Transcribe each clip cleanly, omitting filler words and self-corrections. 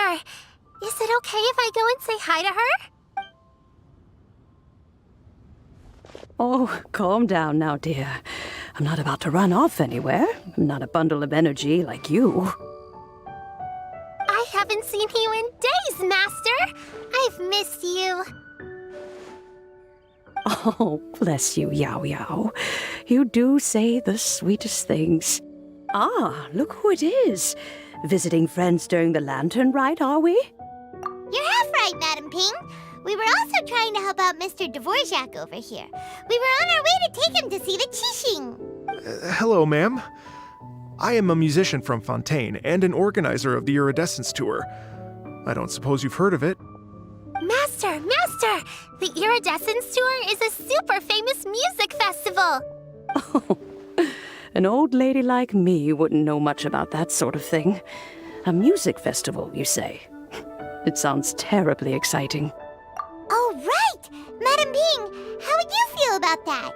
Master! Is it okay if I go and say hi to her? Oh, calm down now, dear. I'm not about to run off anywhere. I'm not a bundle of energy like you. I haven't seen you in days, Master! I've missed you. Oh, bless you, Yao Yao. You do say the sweetest things. Ah, look who it is. Visiting friends during the lantern rite, are we? You're half right, Madam Ping. We were also trying to help out Mr. Dvorak over here. We were on our way to take him to see the Qixing. Hello, ma'am. I am a musician from Fontaine and an organizer of the Iridescence Tour. I don't suppose you've heard of it. Master! Master! The Iridescence Tour is a super famous music festival! Oh, an old lady like me wouldn't know much about that sort of thing. A music festival, you say? It sounds terribly exciting. Oh, right! Madam Ping, how would you feel about that?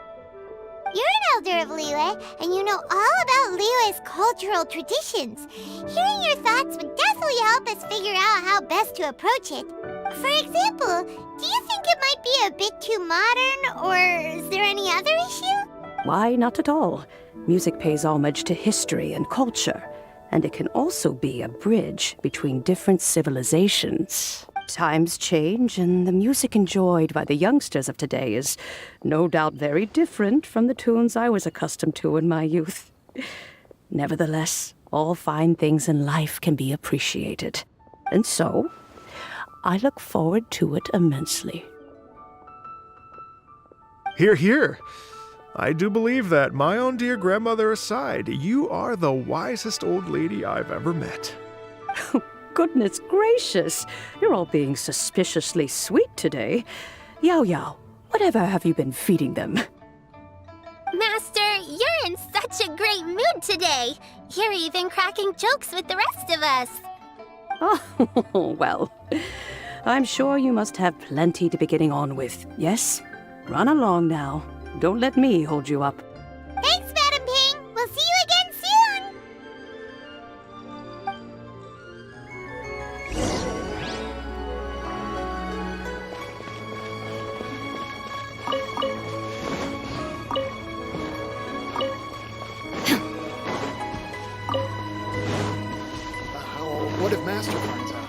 You're an elder of Liyue, and you know all about Liyue's cultural traditions. Hearing your thoughts would definitely help us figure out how best to approach it. For example, do you think it might be a bit too modern, or is there any other issue? Why, not at all. Music pays homage to history and culture, and it can also be a bridge between different civilizations. Times change, and the music enjoyed by the youngsters of today is no doubt very different from the tunes I was accustomed to in my youth. Nevertheless, all fine things in life can be appreciated. And so, I look forward to it immensely. Hear, hear. I do believe that, my own dear grandmother aside, you are the wisest old lady I've ever met. Goodness gracious, you're all being suspiciously sweet today. Yao Yao, whatever have you been feeding them? Master, you're in such a great mood today. You're even cracking jokes with the rest of us. Oh, well, I'm sure you must have plenty to be getting on with, yes? Run along now. Don't let me hold you up. Thanks, Madam Ping. We'll see you again soon. What if Master finds out?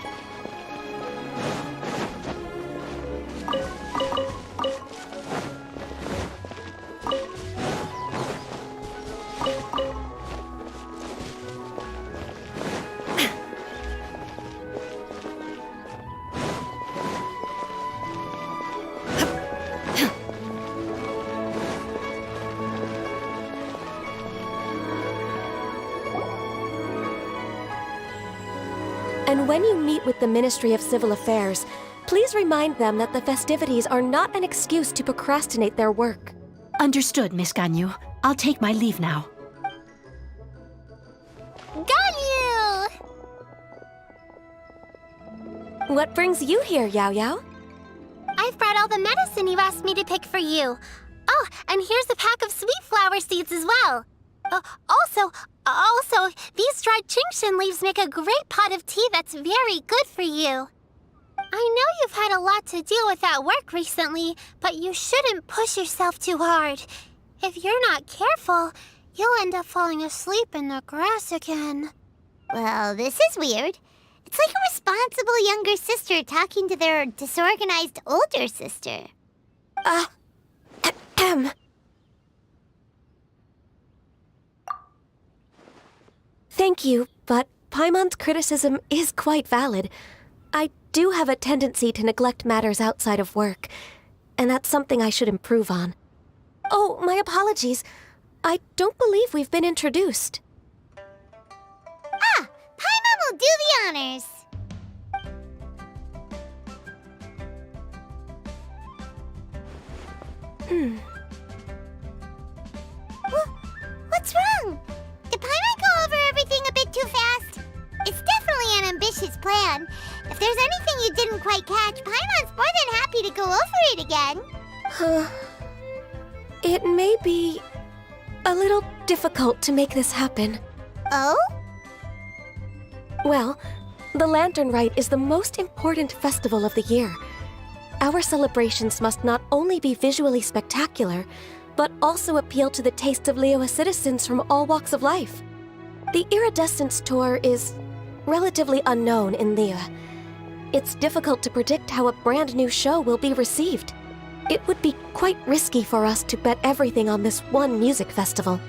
And when you meet with the Ministry of Civil Affairs, please remind them that the festivities are not an excuse to procrastinate their work. Understood, Miss Ganyu. I'll take my leave now. Ganyu! What brings you here, Yao Yao? I've brought all the medicine you asked me to pick for you. Oh, and here's a pack of sweet flower seeds as well. Also, these dried Qingshan leaves make a great pot of tea that's very good for you. I know you've had a lot to deal with at work recently, but you shouldn't push yourself too hard. If you're not careful, you'll end up falling asleep in the grass again. Well, this is weird. It's like a responsible younger sister talking to their disorganized older sister. Thank you, but Paimon's criticism is quite valid. I do have a tendency to neglect matters outside of work, and that's something I should improve on. Oh, my apologies. I don't believe we've been introduced. Ah, Paimon will do the honors. What's wrong? Did Paimon go over everything a bit too fast? It's definitely an ambitious plan. If there's anything you didn't quite catch, Paimon's more than happy to go over it again. It may be a little difficult to make this happen. Oh? Well, The Lantern Rite is the most important festival of the year. Our celebrations must not only be visually spectacular, but also appeal to the tastes of Liyue citizens from all walks of life. The Iridescence Tour is relatively unknown in Liyue. It's difficult to predict how a brand new show will be received. It would be quite risky for us to bet everything on this one music festival.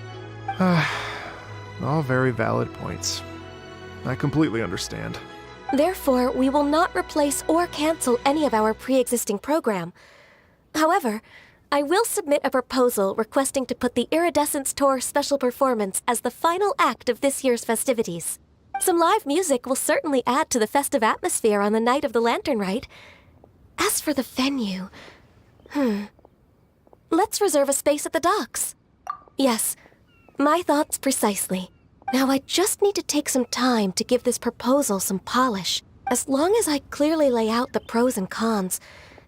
All very valid points. I completely understand. Therefore, we will not replace or cancel any of our pre-existing program. However, I will submit a proposal requesting to put the Iridescence Tour special performance as the final act of this year's festivities. Some live music will certainly add to the festive atmosphere on the night of the Lantern Rite. As for the venue... Let's reserve a space at the docks. Yes, my thoughts precisely. Now I just need to take some time to give this proposal some polish. As long as I clearly lay out the pros and cons,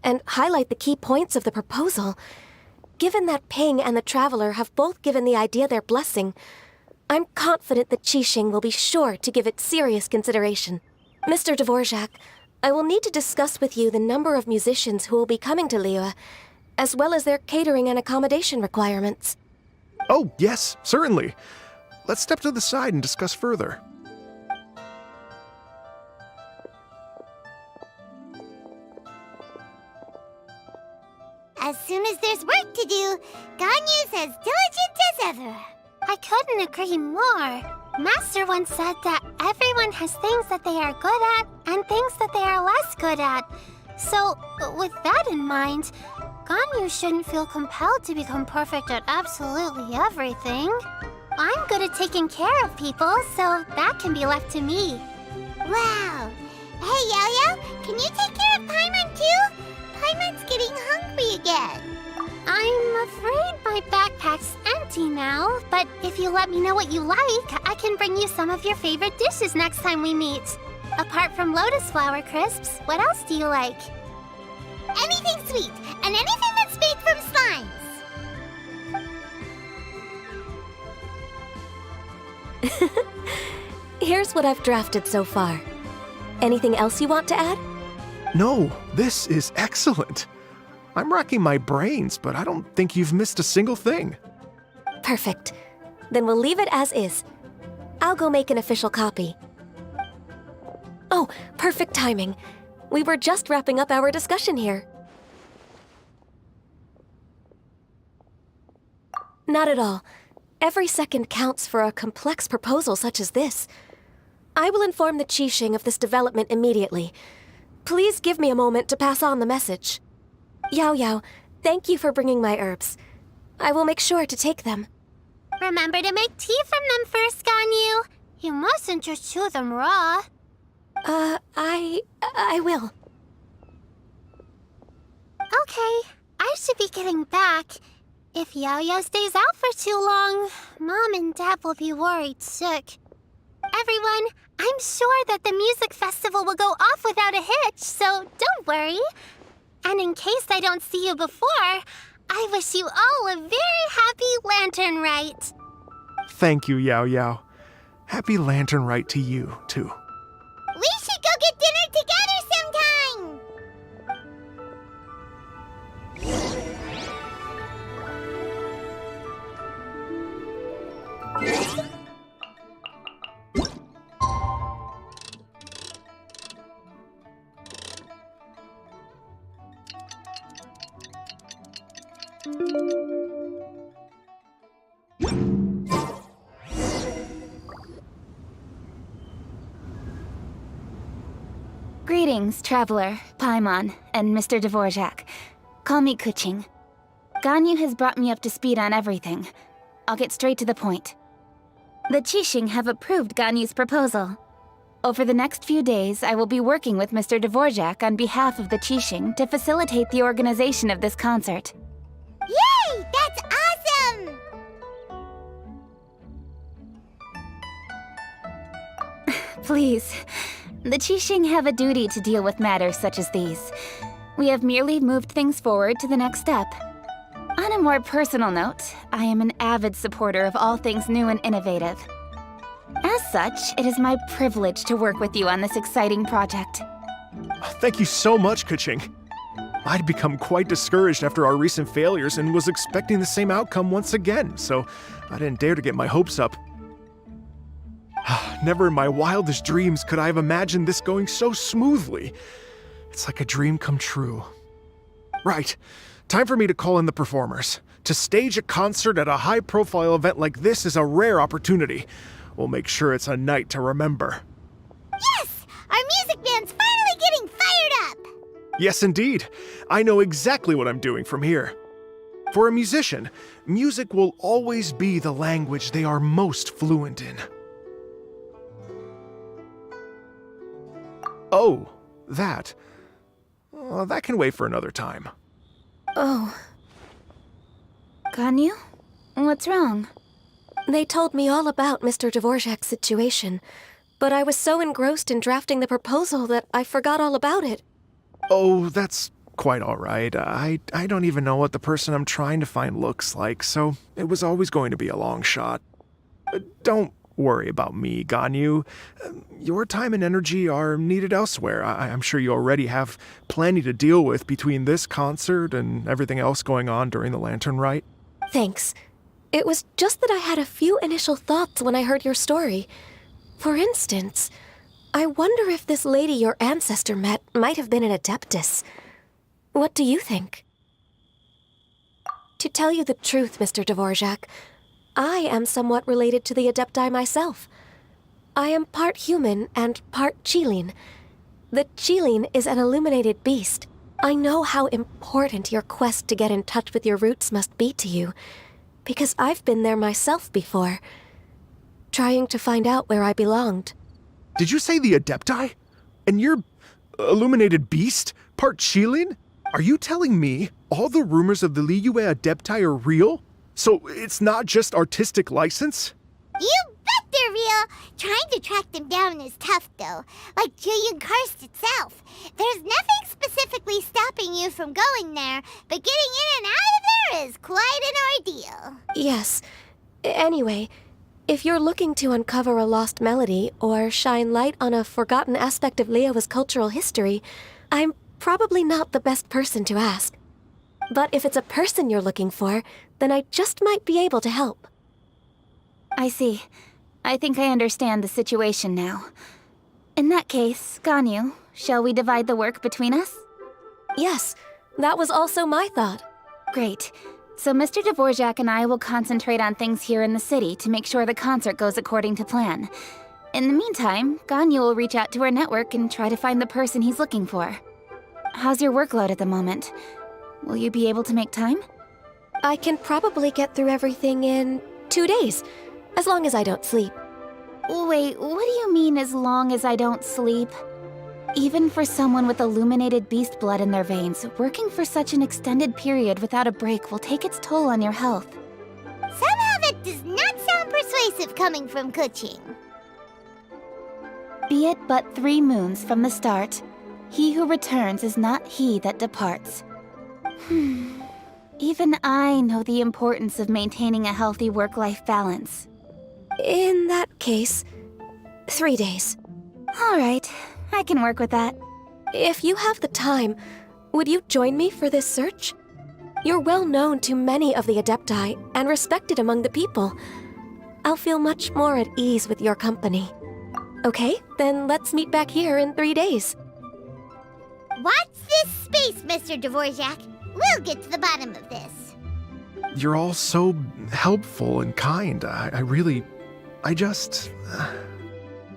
and highlight the key points of the proposal, given that Ping and the Traveler have both given the idea their blessing, I'm confident that Qixing will be sure to give it serious consideration. Mr. Dvorak, I will need to discuss with you the number of musicians who will be coming to Liyue, as well as their catering and accommodation requirements. Oh, yes, certainly. Let's step to the side and discuss further. As soon as there's work to do, Ganyu's as diligent as ever. I couldn't agree more. Master once said that everyone has things that they are good at and things that they are less good at. So, with that in mind, Ganyu shouldn't feel compelled to become perfect at absolutely everything. I'm good at taking care of people, so that can be left to me. Wow. Hey, Yo-Yo, can you take care of Paimon too? Paimon's getting hungry again. I'm afraid my backpack's empty now, but if you let me know what you like, I can bring you some of your favorite dishes next time we meet. Apart from lotus flower crisps, what else do you like? Anything sweet, and anything that's made from slimes. Here's what I've drafted so far. Anything else you want to add? No, this is excellent. I'm racking my brains, but I don't think you've missed a single thing. Perfect. Then we'll leave it as is. I'll go make an official copy. Oh, perfect timing. We were just wrapping up our discussion here. Not at all. Every second counts for a complex proposal such as this. I will inform the Qixing of this development immediately. Please give me a moment to pass on the message. Yao Yao, thank you for bringing my herbs. I will make sure to take them. Remember to make tea from them first, Ganyu. You mustn't just chew them raw. I will. Okay, I should be getting back. If Yao-Yao stays out for too long, Mom and Dad will be worried sick. Everyone, I'm sure that the music festival will go off without a hitch, so don't worry. And in case I don't see you before, I wish you all a very happy Lantern Rite. Thank you, Yao Yao. Happy Lantern Rite to you, too. We should go get dinner together sometime! Greetings, Traveler, Paimon, and Mr. Dvorak. Call me Kuching. Ganyu has brought me up to speed on everything. I'll get straight to the point. The Qixing have approved Ganyu's proposal. Over the next few days, I will be working with Mr. Dvorak on behalf of the Qixing to facilitate the organization of this concert. Yay! That's awesome! Please. The Qixing have a duty to deal with matters such as these. We have merely moved things forward to the next step. On a more personal note, I am an avid supporter of all things new and innovative. As As such, it is my privilege to work with you on this exciting project. Thank you so much, Kuching. I'd become quite discouraged after our recent failures and was expecting the same outcome once again, so I didn't dare to get my hopes up. Never in my wildest dreams could I have imagined this going so smoothly. It's like a dream come true. Right, time for me to call in the performers. To stage a concert at a high-profile event like this is a rare opportunity. We'll make sure it's a night to remember. Yes! Our music band's finally getting fired up! Yes, indeed. I know exactly what I'm doing from here. For a musician, music will always be the language they are most fluent in. Oh, that. That can wait for another time. Oh, Ganyu? What's wrong? they told me all about Mr. Dvorak's situation, but I was so engrossed in drafting the proposal that I forgot all about it. Oh, that's quite all right. I don't even know what the person I'm trying to find looks like, so it was always going to be a long shot. Don't worry about me, Ganyu. Your time and energy are needed elsewhere. I'm sure you already have plenty to deal with between this concert and everything else going on during the Lantern Rite. Thanks. It was just that I had a few initial thoughts when I heard your story. For instance, I wonder if this lady your ancestor met might have been an adeptus. What do you think? To tell you the truth, Mr. Dvorak, I am somewhat related to the adepti myself. I am part human and part Qilin. The Qilin is an illuminated beast. I know how important your quest to get in touch with your roots must be to you, because I've been there myself before, trying to find out where I belonged. Did you say the Adepti? And you're illuminated beast? Part Qilin? Are you telling me all the rumors of the Liyue Adepti are real? So it's not just artistic license? You bet they're real! Trying to track them down is tough, though. Like Julian Karst itself. There's nothing specifically stopping you from going there, but getting in and out of there is quite an ordeal. Yes. Anyway, if you're looking to uncover a lost melody or shine light on a forgotten aspect of Liyue's cultural history, I'm probably not the best person to ask. But if it's a person you're looking for, then I just might be able to help. I see. I think I understand the situation now. In that case, Ganyu, shall we divide the work between us? Yes, that was also my thought. Great. So Mr. Dvorak and I will concentrate on things here in the city to make sure the concert goes according to plan. In the meantime, Ganyu will reach out to our network and try to find the person he's looking for. How's your workload at the moment? Will you be able to make time? I can probably get through everything in 2 days, as long as I don't sleep. Wait, what do you mean as long as I don't sleep? Even for someone with illuminated beast blood in their veins, working for such an extended period without a break will take its toll on your health. Somehow that does not sound persuasive coming from Kuching. Be it but 3 moons from the start, he who returns is not he that departs. Even I know the importance of maintaining a healthy work-life balance. In that case, 3 days. All right, I can work with that. If you have the time, would you join me for this search? You're well known to many of the Adepti and respected among the people. I'll feel much more at ease with your company. Okay, then let's meet back here in 3 days. Watch this space, Mr. Dvorak. We'll get to the bottom of this. You're all so helpful and kind.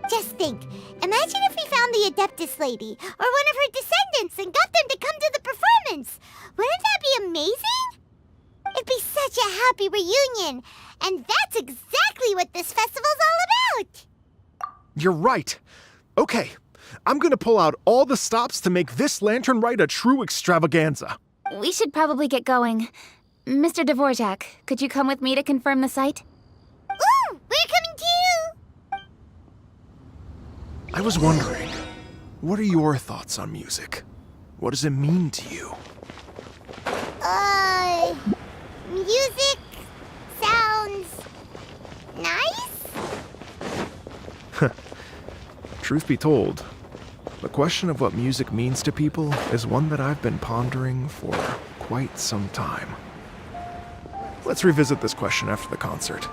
Just think, imagine if we found the Adeptus lady, or one of her descendants, and got them to come to the performance. Wouldn't that be amazing? It'd be such a happy reunion, and that's exactly what this festival's all about. You're right. Okay, I'm gonna pull out all the stops to make this Lantern Rite a true extravaganza. We should probably get going. Mr. Dvorak, could you come with me to confirm the site? Ooh, we're coming too! I was wondering, what are your thoughts on music? What does it mean to you? Music sounds nice? Truth be told, the question of what music means to people is one that I've been pondering for quite some time. Let's revisit this question after the concert.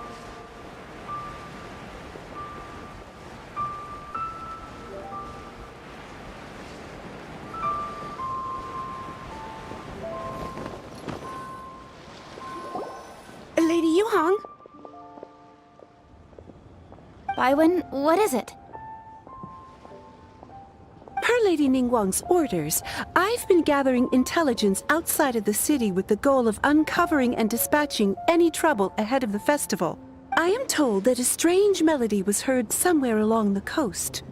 Lady Yuhong? Baiwen, what is it? Per Lady Ningguang's orders, I've been gathering intelligence outside of the city with the goal of uncovering and dispatching any trouble ahead of the festival. I am told that a strange melody was heard somewhere along the coast.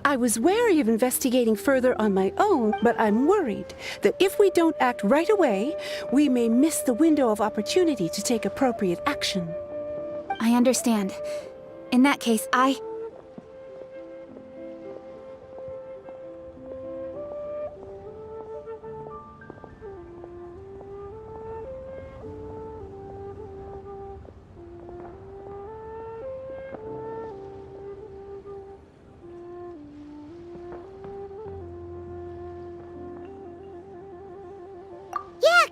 I was wary of investigating further on my own, but I'm worried that if we don't act right away, we may miss the window of opportunity to take appropriate action. I understand. In that case,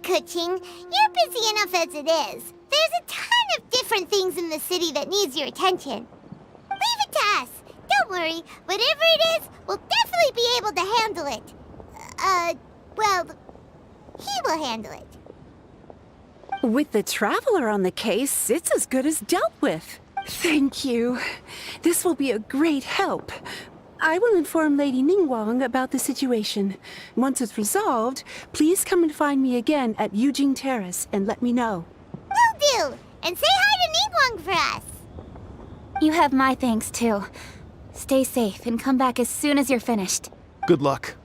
Kuching, you're busy enough as it is. There's a ton of different things in the city that needs your attention. Leave it to us. Don't worry. Whatever it is, we'll definitely be able to handle it. Well, he will handle it. With the Traveler on the case, it's as good as dealt with. Thank you. This will be a great help. I will inform Lady Ningguang about the situation. Once it's resolved, please come and find me again at Yujing Terrace and let me know. Will do! And say hi to Ningguang for us! you have my thanks too. Stay safe and come back as soon as you're finished. Good luck.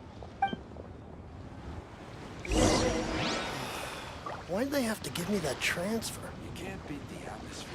Why'd they have to give me that transfer? You can't beat the atmosphere.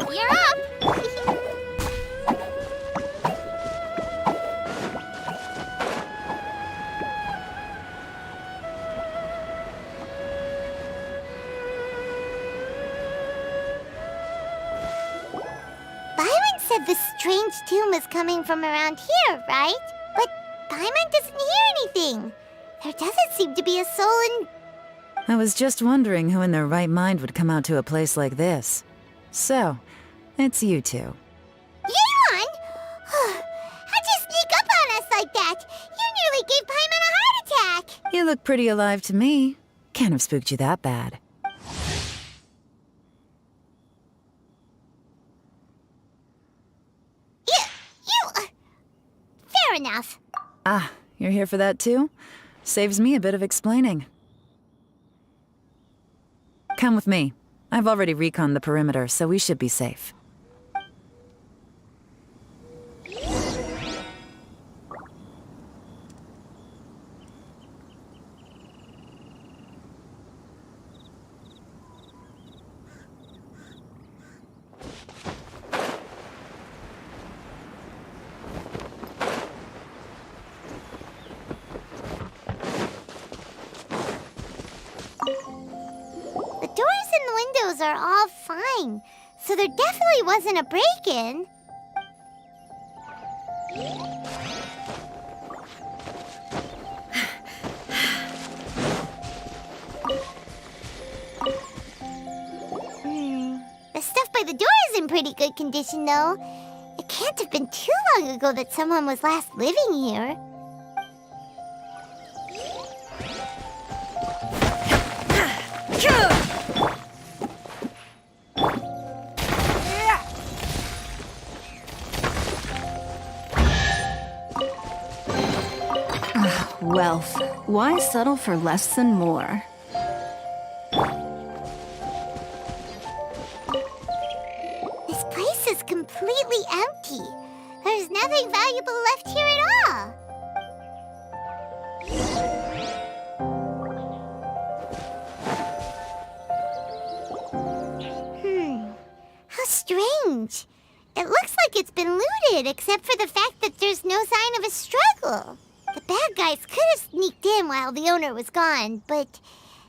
You're up! Byron said the strange tune was coming from around here, right? But Paimon doesn't hear anything. There doesn't seem to be a soul in... I was just wondering who in their right mind would come out to a place like this. So, it's you two. Yeon! How'd you sneak up on us like that? You nearly gave Paimon a heart attack! You look pretty alive to me. Can't have spooked you that bad. Fair enough. Ah, you're here for that too? Saves me a bit of explaining. Come with me. I've already reconned the perimeter, so we should be safe. windows are all fine, so there definitely wasn't a break-in. The stuff by the door is in pretty good condition, though. It can't have been too long ago that someone was last living here. Wealth. Why settle for less than more? This place is completely empty. There's nothing valuable left here at all. How strange. It looks like it's been looted, except for the fact that there's no sign of a struggle. The bad guys could have sneaked in while the owner was gone, but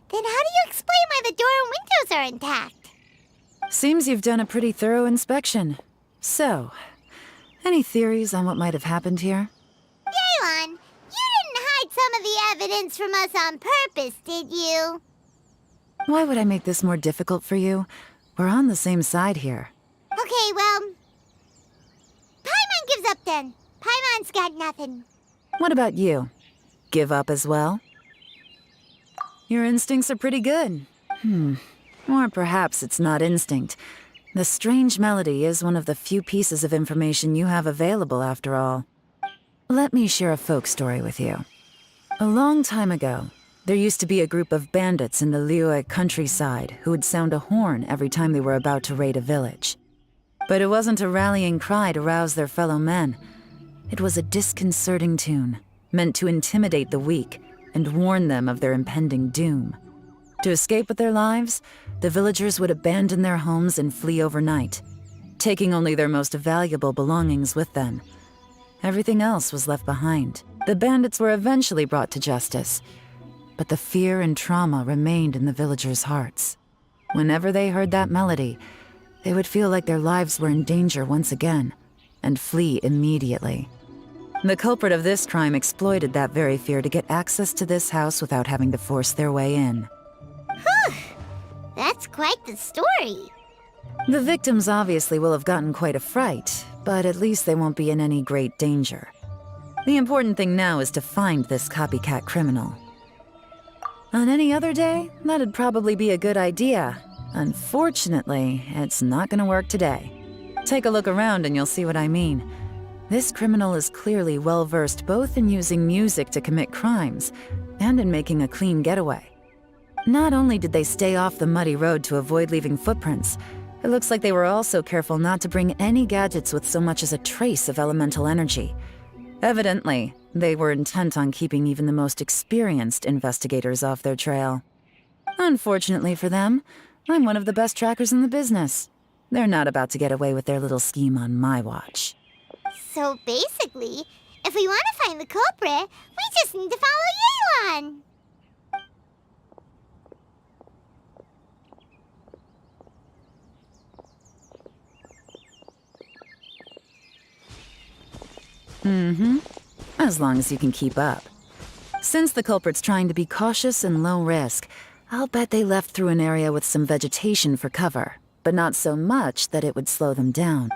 then how do you explain why the door and windows are intact? Seems you've done a pretty thorough inspection. So, any theories on what might have happened here? Yelan, you didn't hide some of the evidence from us on purpose, did you? Why would I make this more difficult for you? We're on the same side here. Okay, well, Paimon gives up then. Paimon's got nothing. What about you? Give up as well? Your instincts are pretty good. Or perhaps it's not instinct. The strange melody is one of the few pieces of information you have available, after all. Let me share a folk story with you. A long time ago, there used to be a group of bandits in the Liyue countryside who would sound a horn every time they were about to raid a village. But it wasn't a rallying cry to rouse their fellow men. It was a disconcerting tune, meant to intimidate the weak and warn them of their impending doom. To escape with their lives, the villagers would abandon their homes and flee overnight, taking only their most valuable belongings with them. Everything else was left behind. The bandits were eventually brought to justice, but the fear and trauma remained in the villagers' hearts. Whenever they heard that melody, they would feel like their lives were in danger once again, and flee immediately. The culprit of this crime exploited that very fear to get access to this house without having to force their way in. That's quite the story. The victims obviously will have gotten quite a fright, but at least they won't be in any great danger. The important thing now is to find this copycat criminal. On any other day, that'd probably be a good idea. Unfortunately, it's not gonna work today. Take a look around and you'll see what I mean. This criminal is clearly well-versed both in using music to commit crimes and in making a clean getaway. Not only did they stay off the muddy road to avoid leaving footprints, it looks like they were also careful not to bring any gadgets with so much as a trace of elemental energy. Evidently, they were intent on keeping even the most experienced investigators off their trail. Unfortunately for them, I'm one of the best trackers in the business. They're not about to get away with their little scheme on my watch. So basically, if we want to find the culprit, we just need to follow Yelan. As long as you can keep up. Since the culprit's trying to be cautious and low risk, I'll bet they left through an area with some vegetation for cover, but not so much that it would slow them down.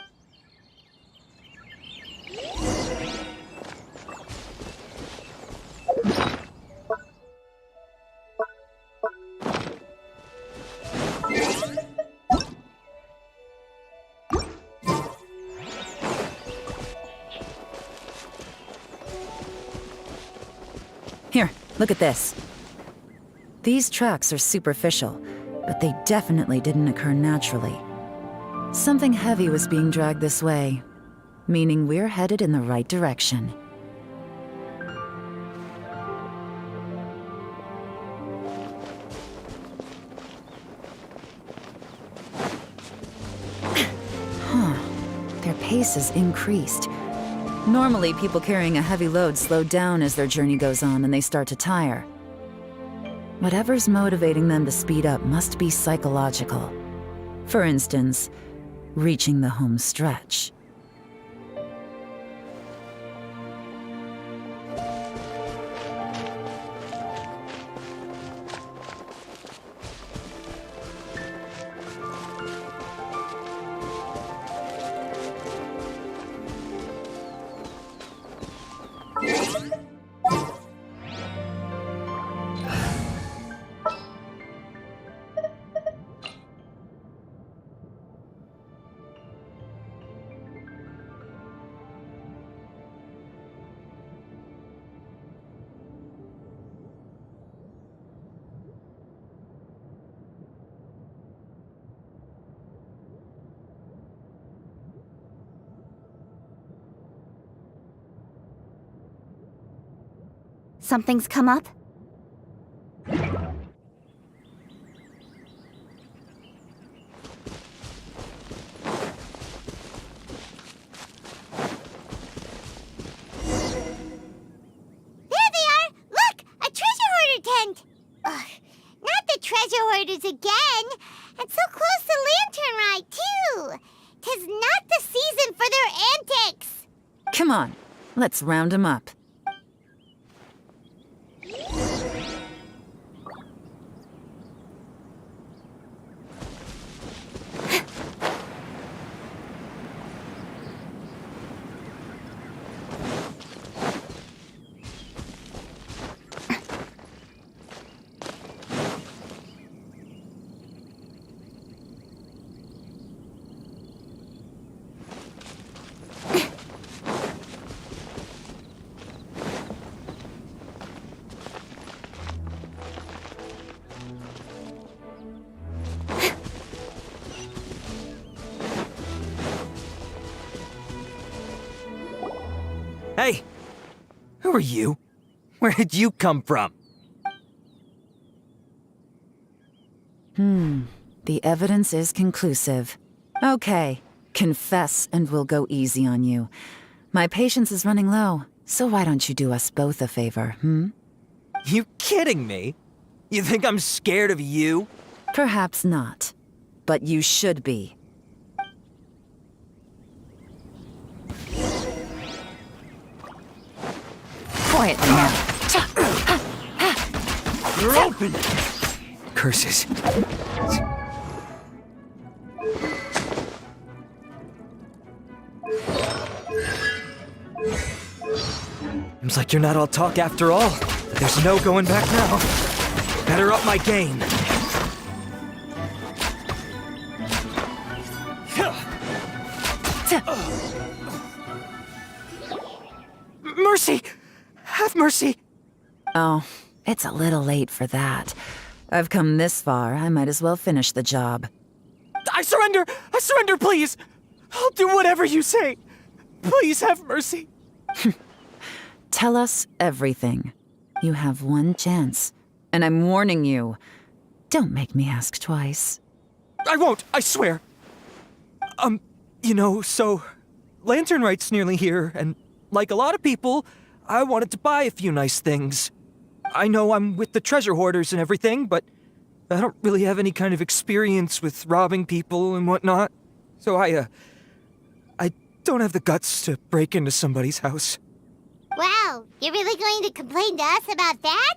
Here, look at this. These tracks are superficial, but they definitely didn't occur naturally. Something heavy was being dragged this way, meaning we're headed in the right direction. Their pace has increased. Normally, people carrying a heavy load slow down as their journey goes on and they start to tire. Whatever's motivating them to speed up must be psychological. For instance, reaching the home stretch. Something's come up? Not the treasure hoarders again! And so close to Lantern Rite, too! 'Tis not the season for their antics! Come on, let's round 'em up. Hey! Who are you? Where did you come from? The evidence is conclusive. Okay, confess and we'll go easy on you. My patience is running low, so why don't you do us both a favor, You kidding me? You think I'm scared of you? Perhaps not, but you should be. Quietly now. You're open! Curses. Seems like you're not all talk after all. There's no going back now. Better up my game. Mercy! Have mercy! Oh, it's a little late for that. I've come this far, I might as well finish the job. I surrender! I surrender, please! I'll do whatever you say. Please have mercy. Tell us everything. You have one chance, and I'm warning you. Don't make me ask twice. I won't, I swear. So Lantern Rite's nearly here, and like a lot of people, I wanted to buy a few nice things. I know I'm with the treasure hoarders and everything, but I don't really have any kind of experience with robbing people and whatnot. So I don't have the guts to break into somebody's house. Wow, you're really going to complain to us about that?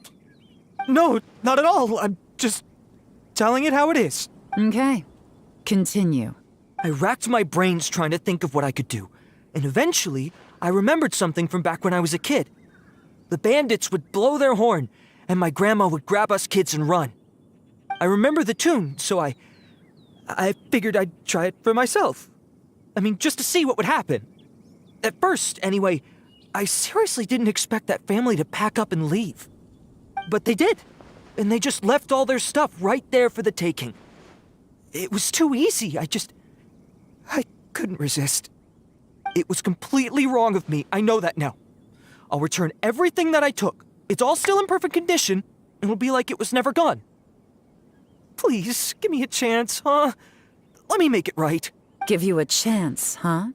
No, not at all. I'm just telling it how it is. Okay, continue. I racked my brains trying to think of what I could do, and eventually I remembered something from back when I was a kid. The bandits would blow their horn, and my grandma would grab us kids and run. I remember the tune, so I figured I'd try it for myself. I mean, just to see what would happen. At first, anyway, I seriously didn't expect that family to pack up and leave. But they did, and they just left all their stuff right there for the taking. It was too easy, I couldn't resist. It was completely wrong of me, I know that now. I'll return everything that I took. It's all still in perfect condition, and it'll be like it was never gone. Please, give me a chance, huh? Let me make it right. Give you a chance, huh?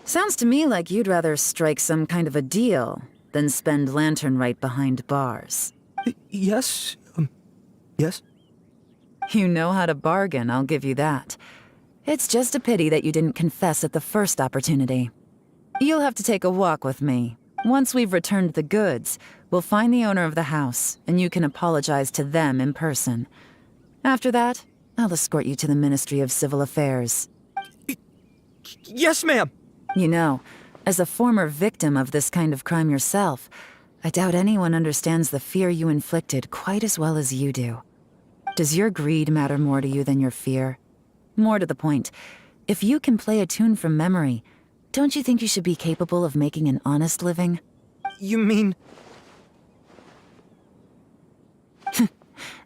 Sounds to me like you'd rather strike some kind of a deal than spend Lantern Rite behind bars. Yes? Yes? You know how to bargain, I'll give you that. It's just a pity that you didn't confess at the first opportunity. You'll have to take a walk with me. Once we've returned the goods, we'll find the owner of the house, and you can apologize to them in person. After that, I'll escort you to the Ministry of Civil Affairs. Yes, ma'am! You know, as a former victim of this kind of crime yourself, I doubt anyone understands the fear you inflicted quite as well as you do. Does your greed matter more to you than your fear? More to the point, if you can play a tune from memory, don't you think you should be capable of making an honest living? You mean...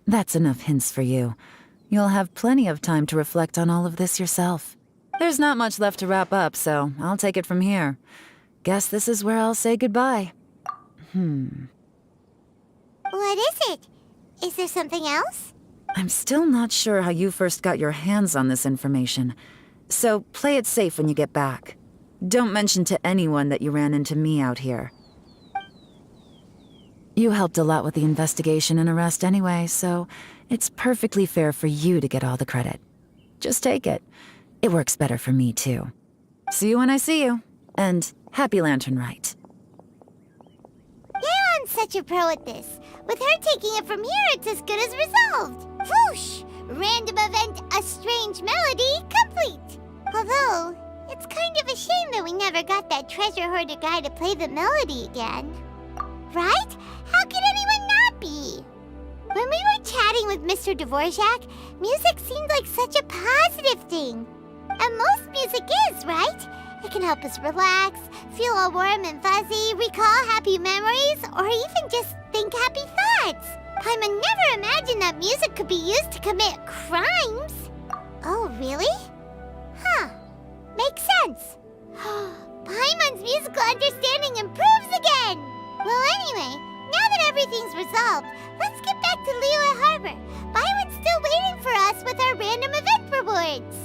That's enough hints for you. You'll have plenty of time to reflect on all of this yourself. There's not much left to wrap up, so I'll take it from here. Guess this is where I'll say goodbye. What is it? Is there something else? I'm still not sure how you first got your hands on this information, so play it safe when you get back. Don't mention to anyone that you ran into me out here. You helped a lot with the investigation and arrest anyway, so it's perfectly fair for you to get all the credit. Just take it. It works better for me, too. See you when I see you, and happy Lantern Rite. Yeon's such a pro at this. With her taking it from here, it's as good as resolved. Whoosh! Random event, a strange melody, complete! Although, it's kind of a shame that we never got that treasure hoarder guy to play the melody again. Right? How could anyone not be? When we were chatting with Mr. Dvorak, music seemed like such a positive thing. And most music is, right? It can help us relax, feel all warm and fuzzy, recall happy memories, or even just think happy thoughts. Paimon never imagined that music could be used to commit crimes. Oh, really? Huh. Makes sense. Paimon's musical understanding improves again. Well, anyway, now that everything's resolved, let's get back to Liyue Harbor. Byron's still waiting for us with our random event rewards.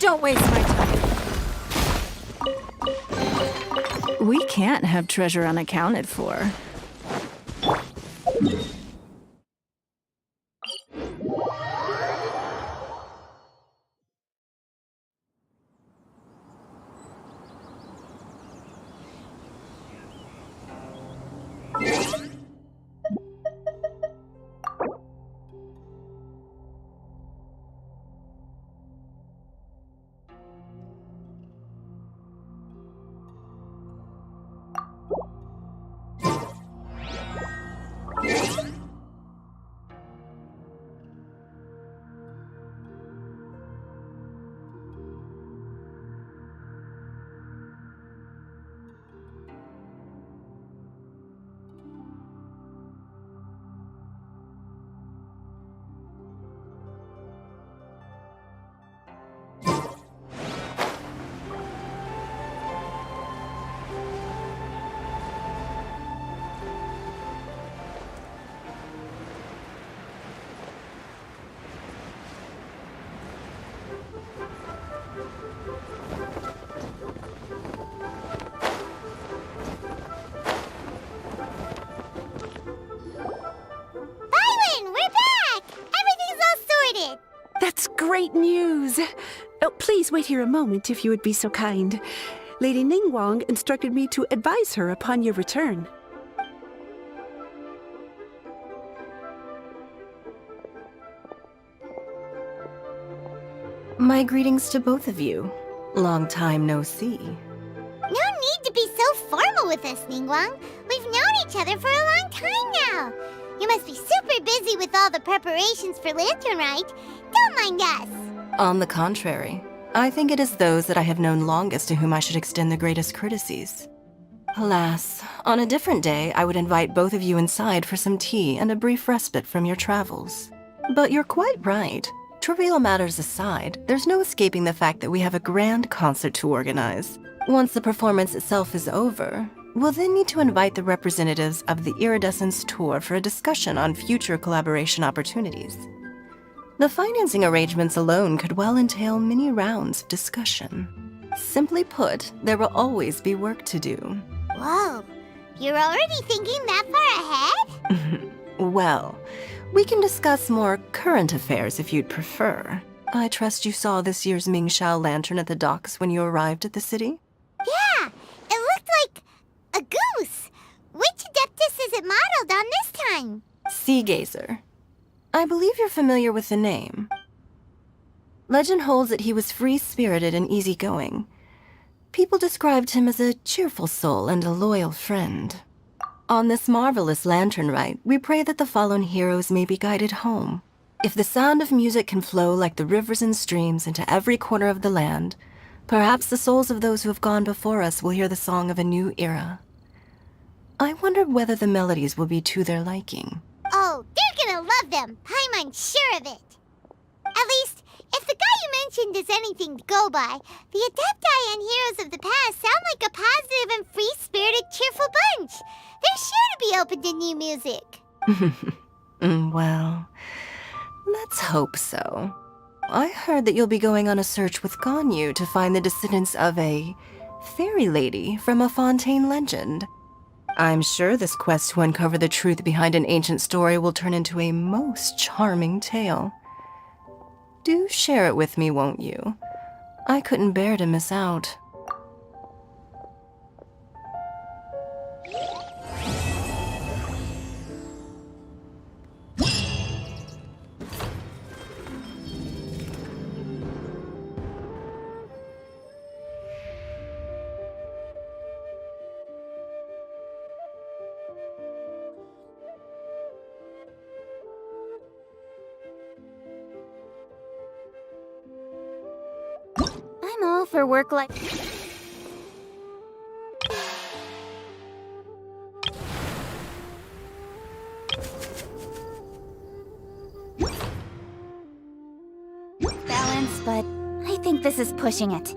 Don't waste my time. We can't have treasure unaccounted for. That's great news! Oh, please wait here a moment if you would be so kind. Lady Ningguang instructed me to advise her upon your return. My greetings to both of you. Long time no see. No need to be so formal with us, Ningguang. We've known each other for a long time now. You must be super busy with all the preparations for Lantern Rite. Don't mind us. On the contrary, I think it is those that I have known longest to whom I should extend the greatest courtesies. Alas, on a different day, I would invite both of you inside for some tea and a brief respite from your travels. But you're quite right. Trivial matters aside, there's no escaping the fact that we have a grand concert to organize. Once the performance itself is over, we'll then need to invite the representatives of the Iridescence Tour for a discussion on future collaboration opportunities. The financing arrangements alone could well entail many rounds of discussion. Simply put, there will always be work to do. Whoa, you're already thinking that far ahead? Well, we can discuss more current affairs if you'd prefer. I trust you saw this year's Mingxiao lantern at the docks when you arrived at the city? Yeah, it looked like a goose. Which Adeptus is it modeled on this time? Sea Gazer. I believe you're familiar with the name. Legend holds that he was free-spirited and easygoing. People described him as a cheerful soul and a loyal friend. On this marvelous lantern rite, we pray that the fallen heroes may be guided home. If the sound of music can flow like the rivers and streams into every corner of the land, perhaps the souls of those who have gone before us will hear the song of a new era. I wondered whether the melodies will be to their liking. Oh, they're gonna love them. I'm sure of it. At least, if the guy you mentioned is anything to go by, the Adepti and heroes of the past sound like a positive and free-spirited, cheerful bunch. They're sure to be open to new music. Well, let's hope so. I heard that you'll be going on a search with Ganyu to find the descendants of a fairy lady from a Fontaine legend. I'm sure this quest to uncover the truth behind an ancient story will turn into a most charming tale. Do share it with me, won't you? I couldn't bear to miss out. I'm all for work-life. Balance, but I think this is pushing it.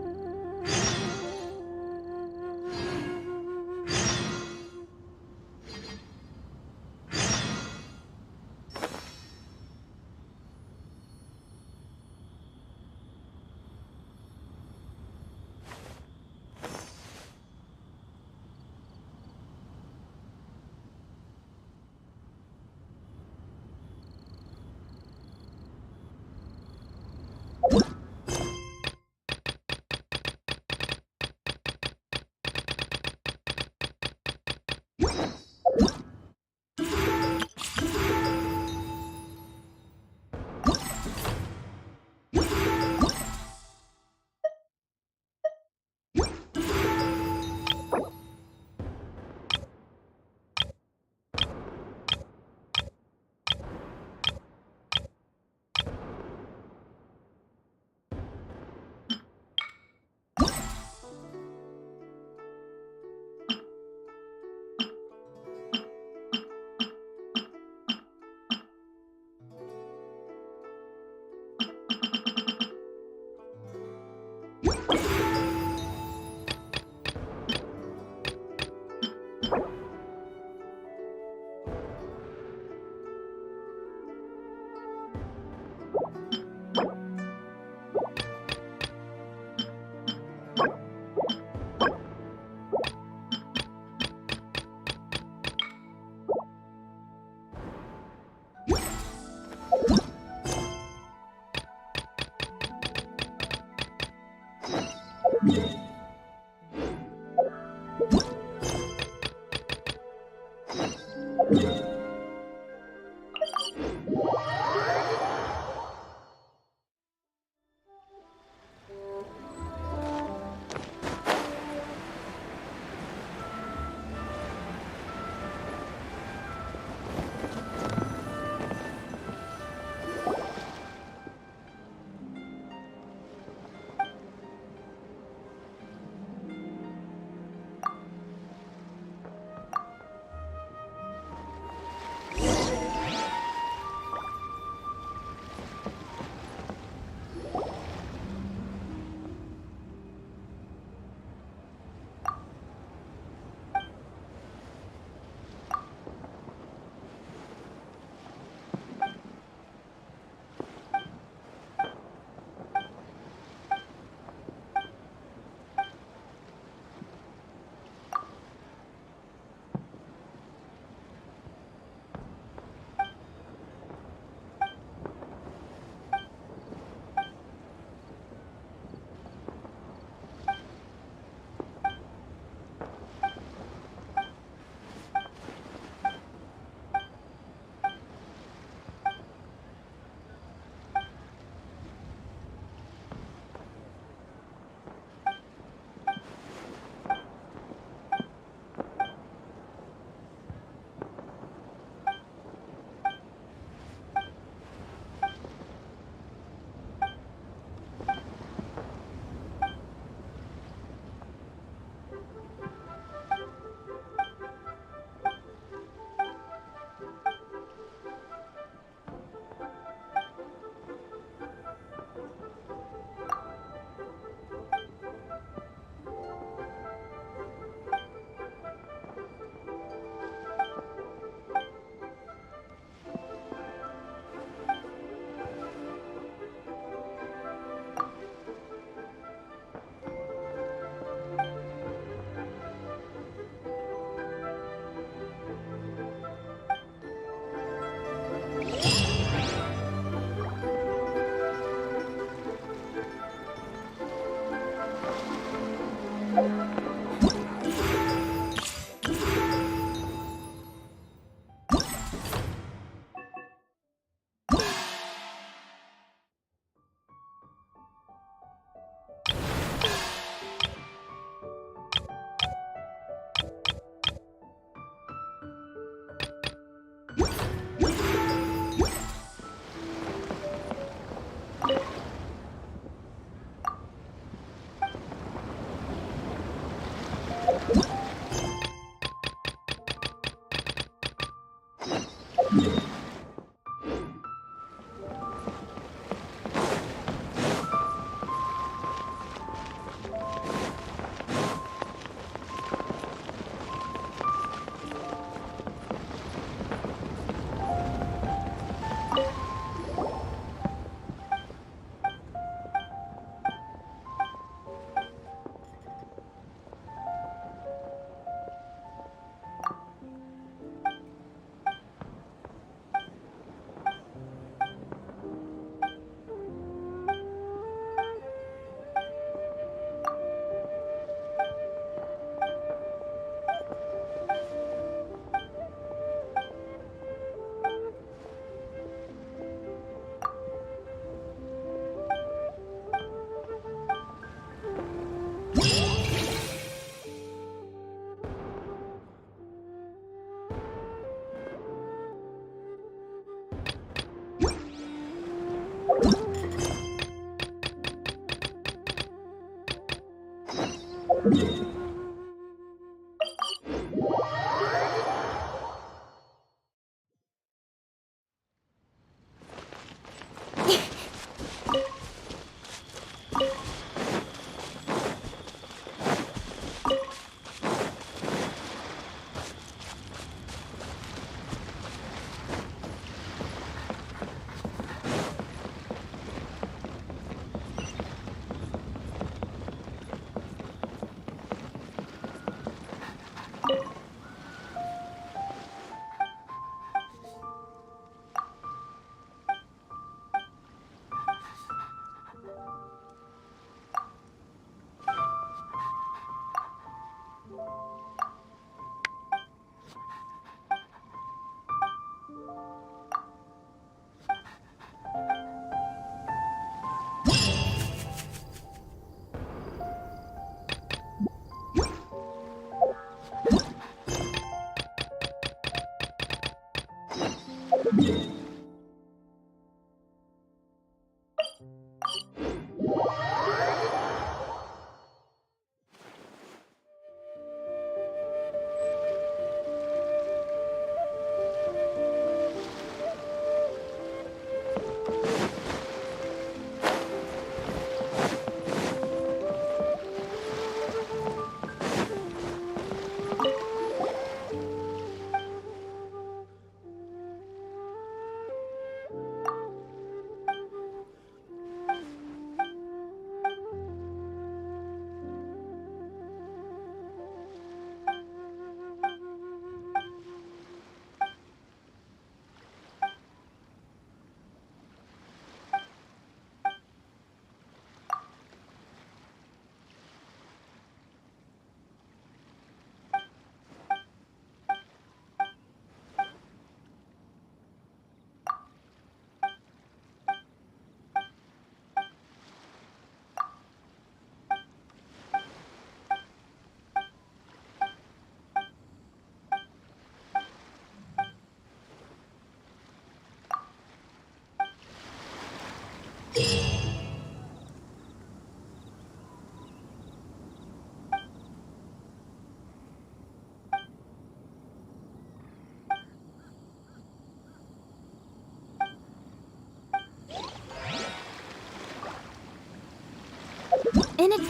And it's...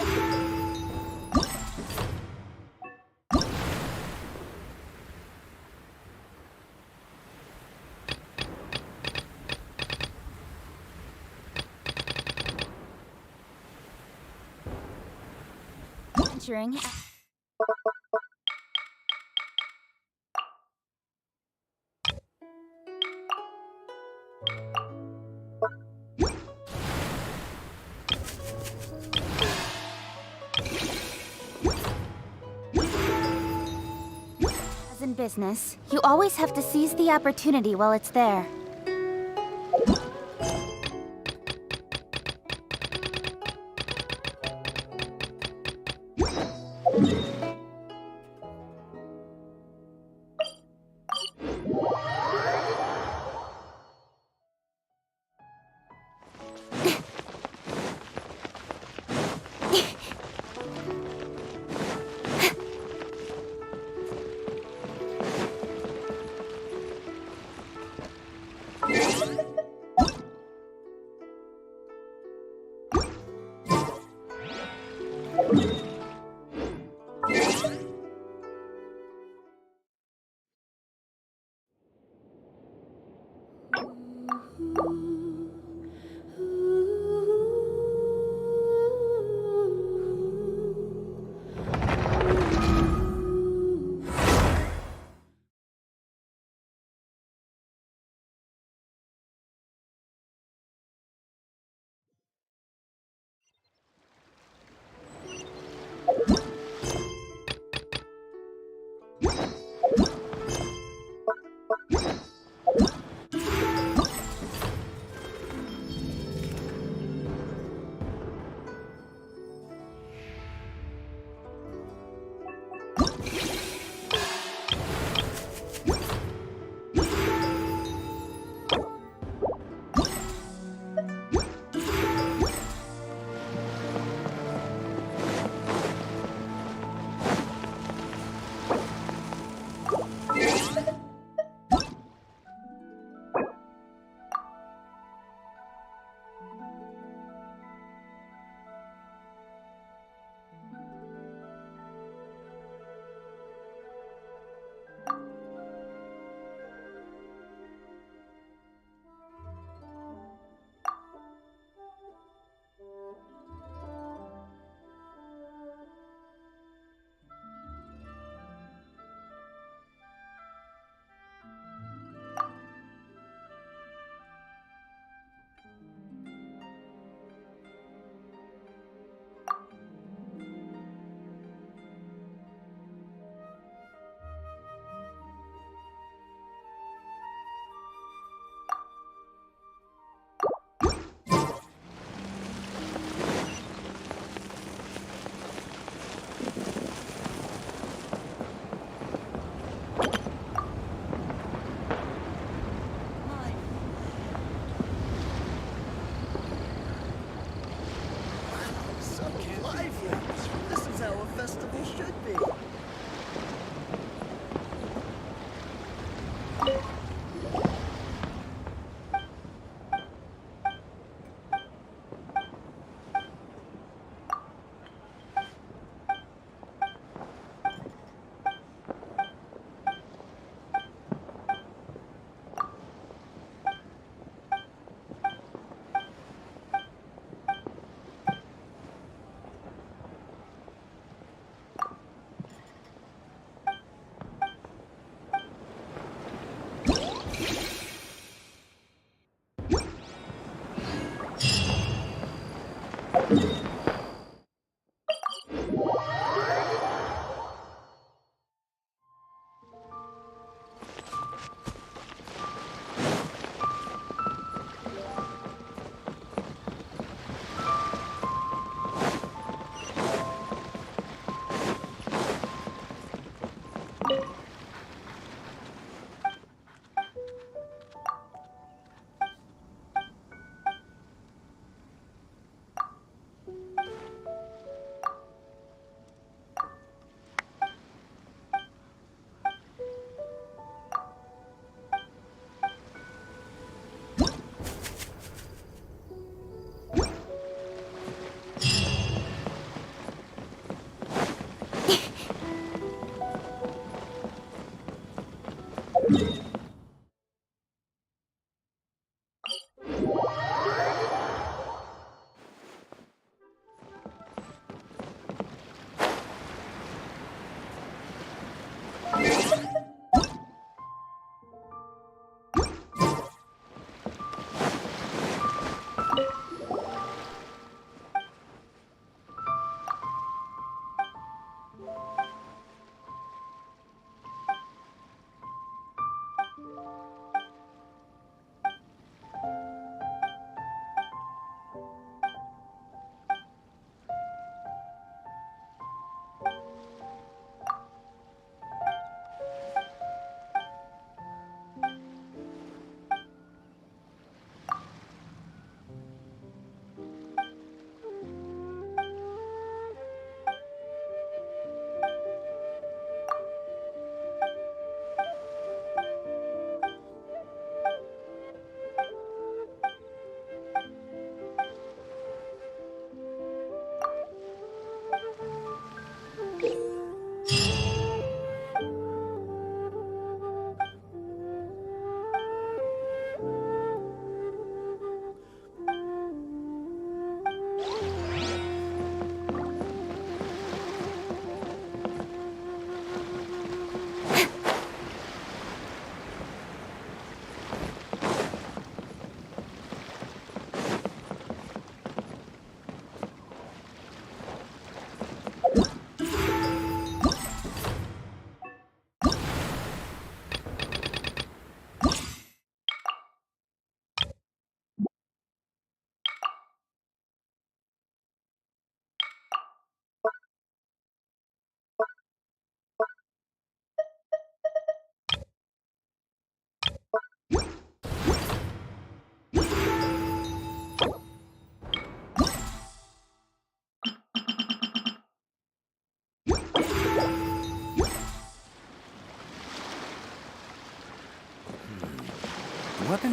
Entering... As in business, you always have to seize the opportunity while it's there.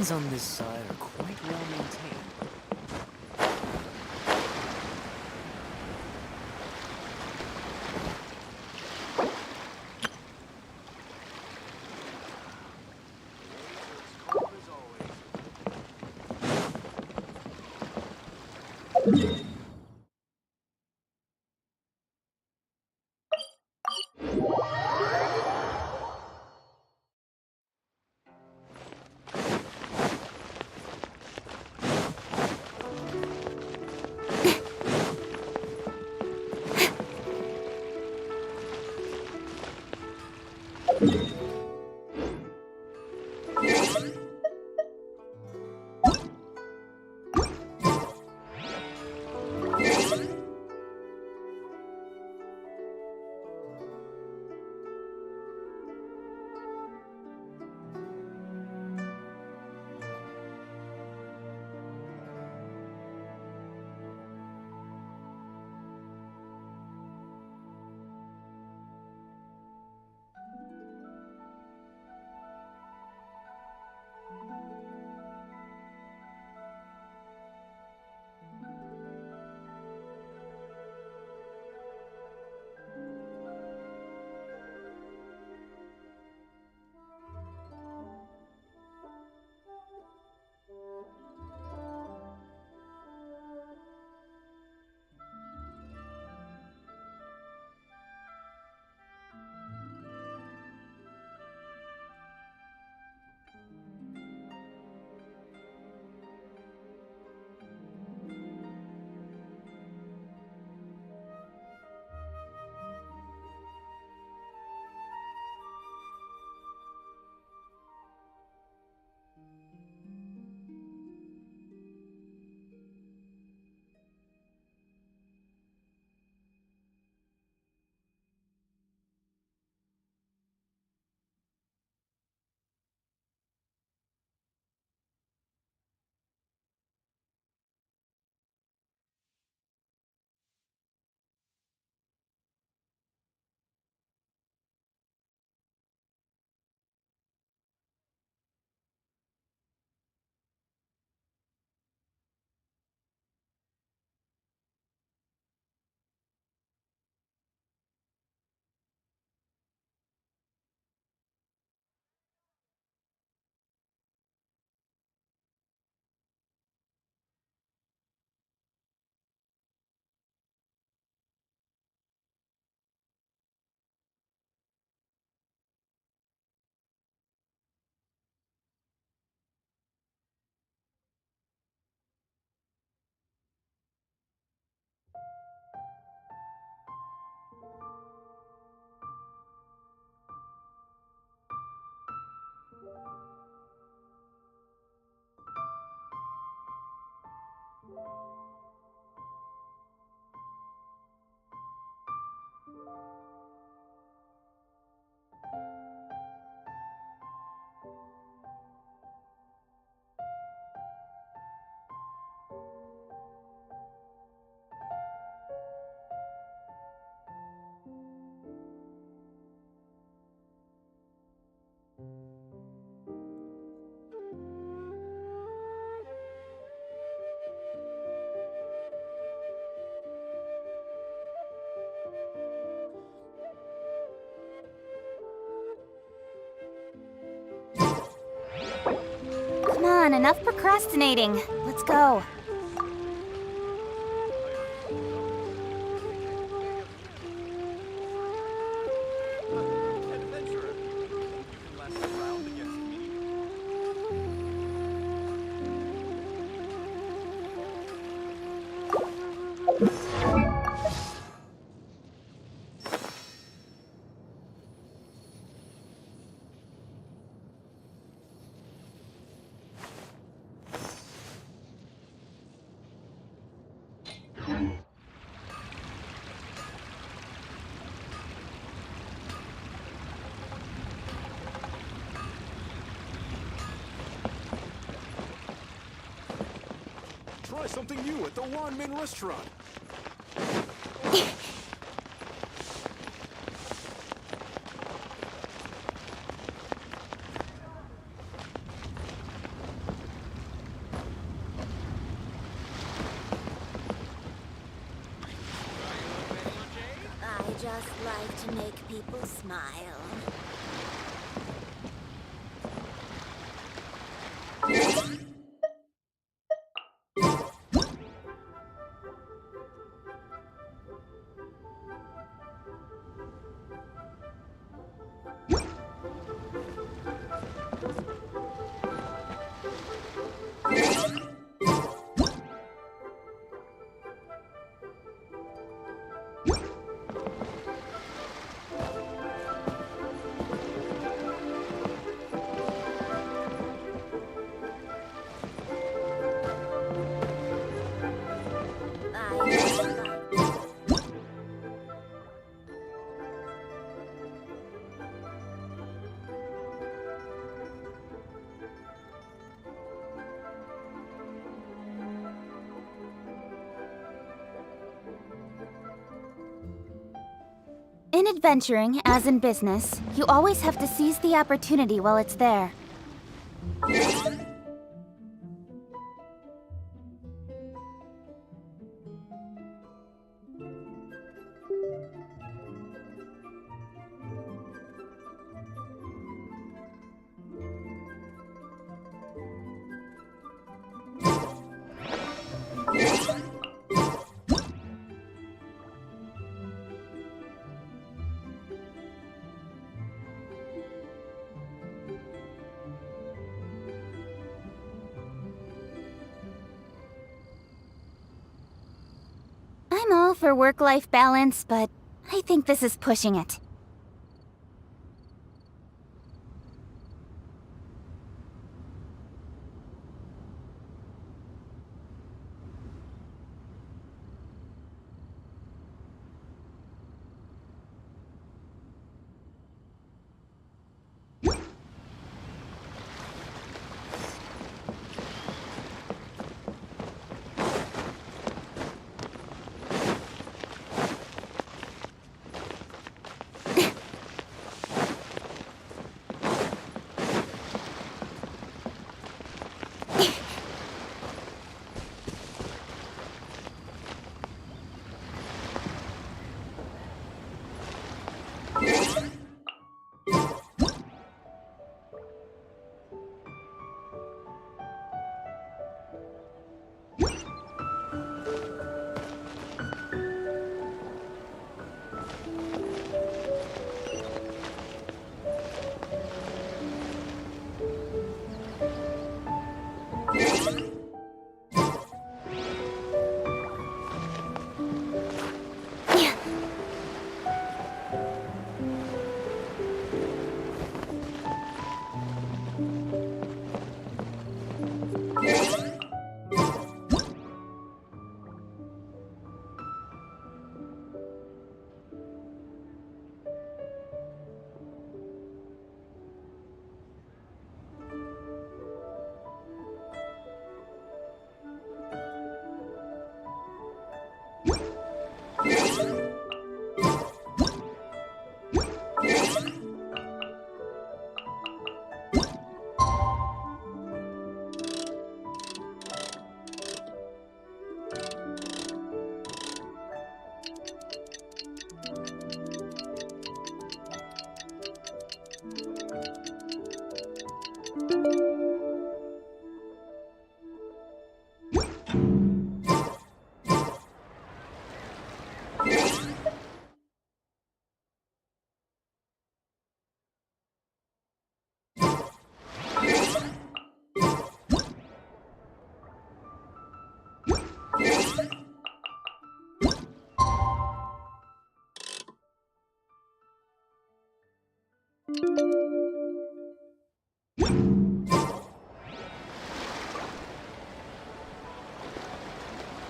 lines on this side are quite well maintained. Come on, enough procrastinating. Let's go. Try something new at the Wanmin restaurant. just like to make people smile. In adventuring, as in business, you always have to seize the opportunity while it's there. I'm all for work-life balance, but I think this is pushing it.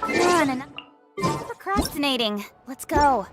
Come on, enough procrastinating. Let's go.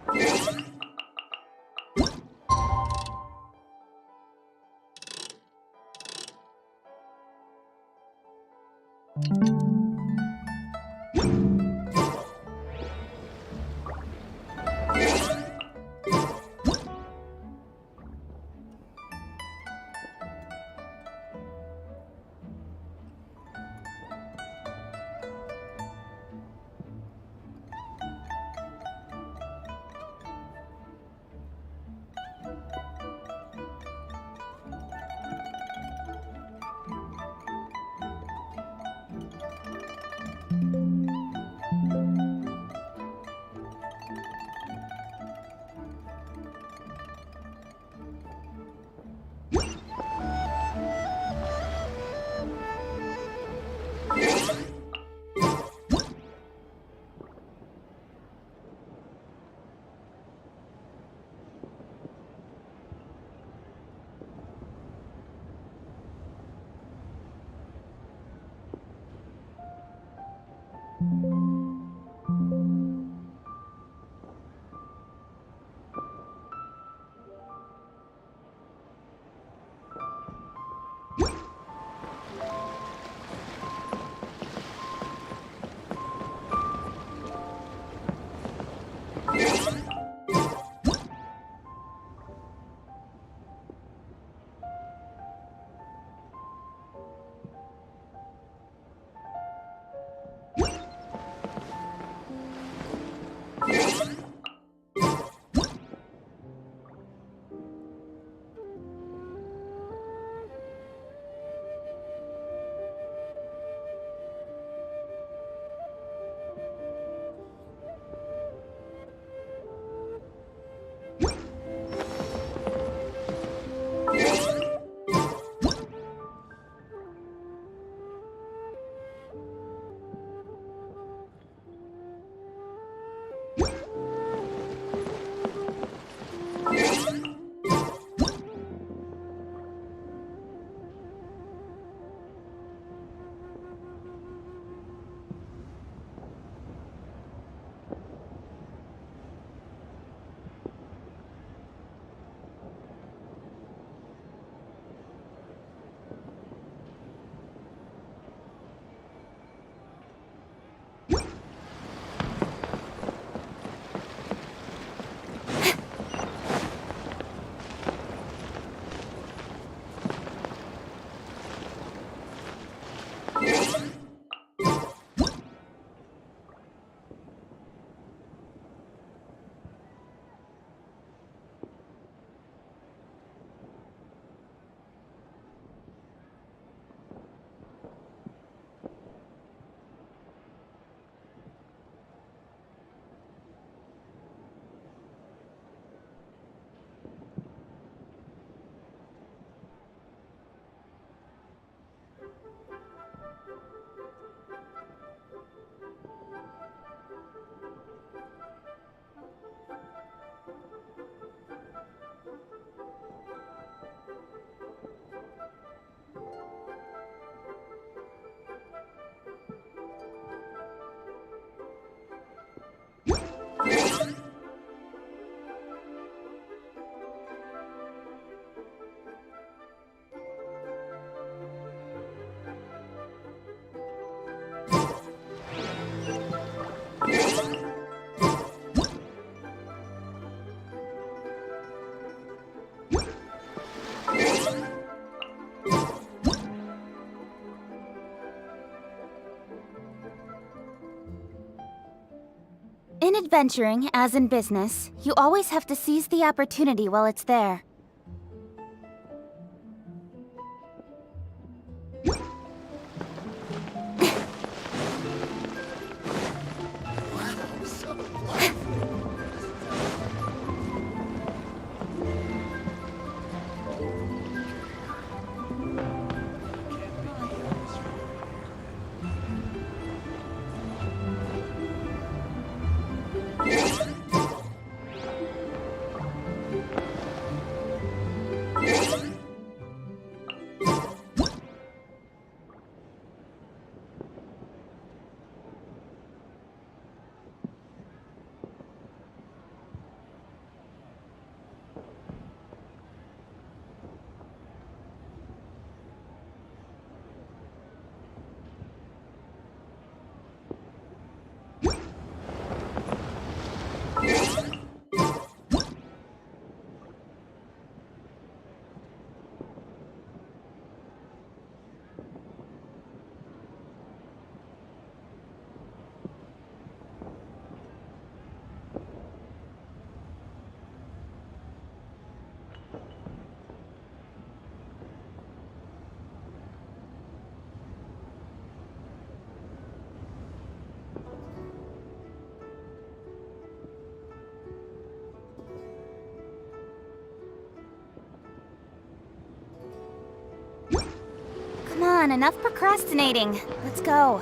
In adventuring, as in business, you always have to seize the opportunity while it's there. Come on, enough procrastinating. Let's go.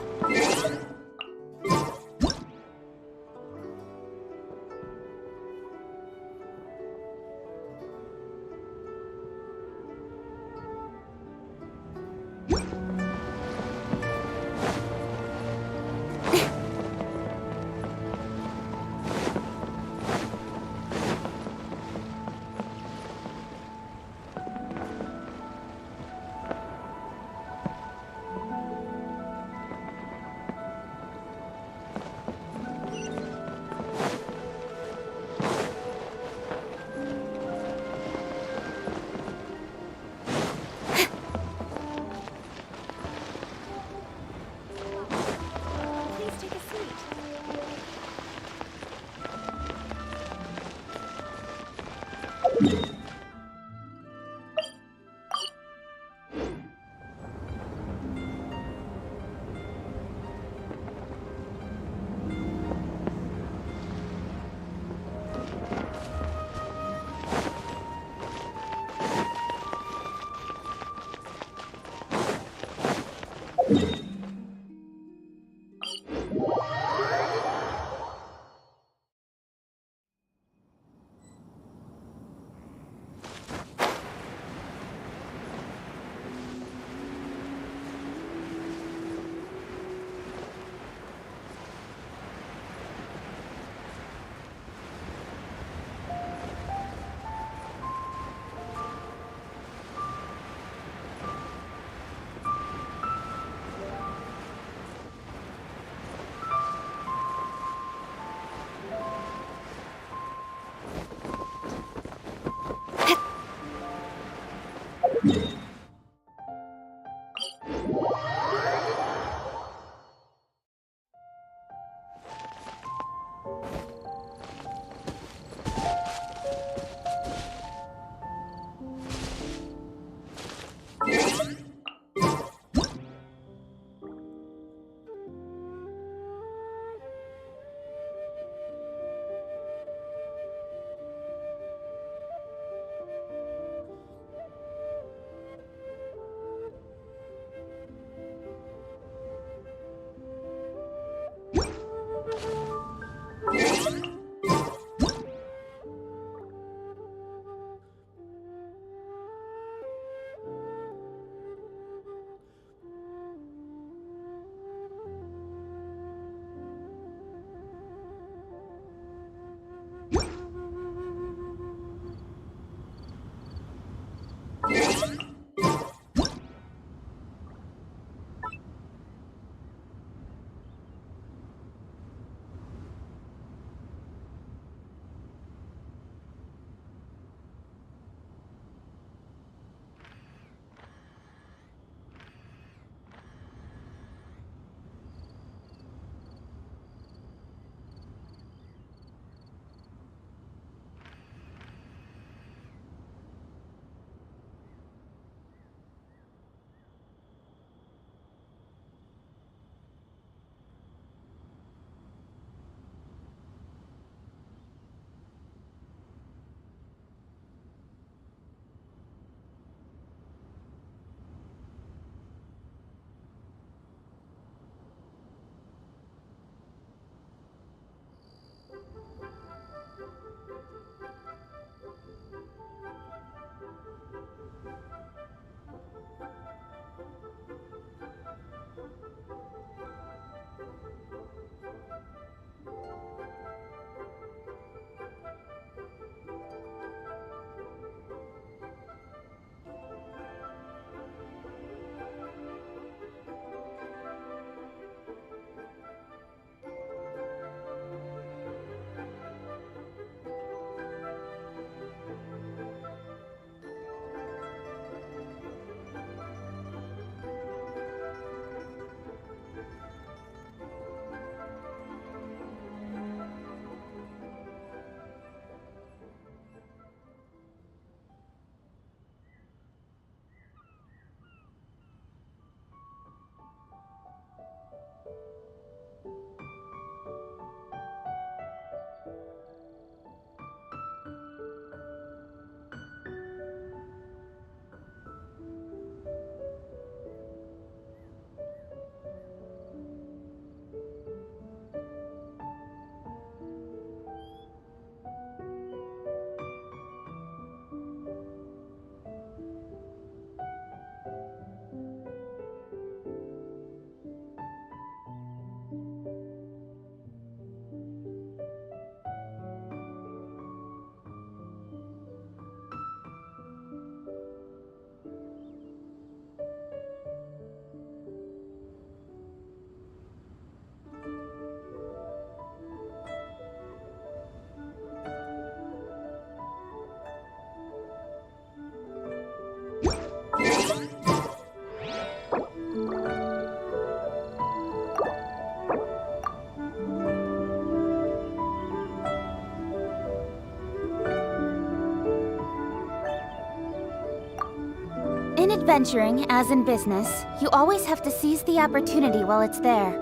In adventuring, as in business, you always have to seize the opportunity while it's there.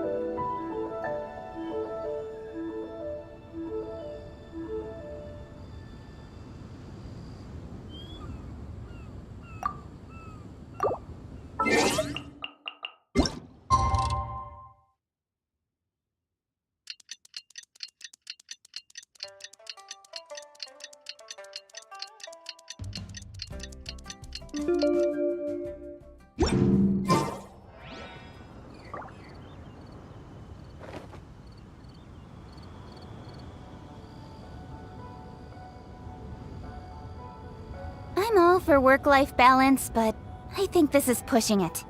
I'm all for work-life balance, but I think this is pushing it.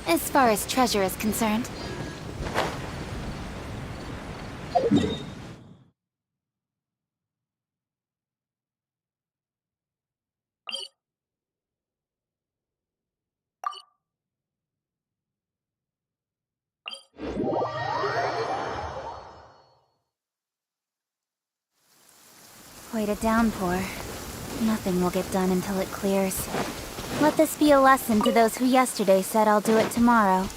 As far as treasure is concerned. Quite a downpour. Nothing will get done until it clears. Let this be a lesson to those who yesterday said I'll do it tomorrow.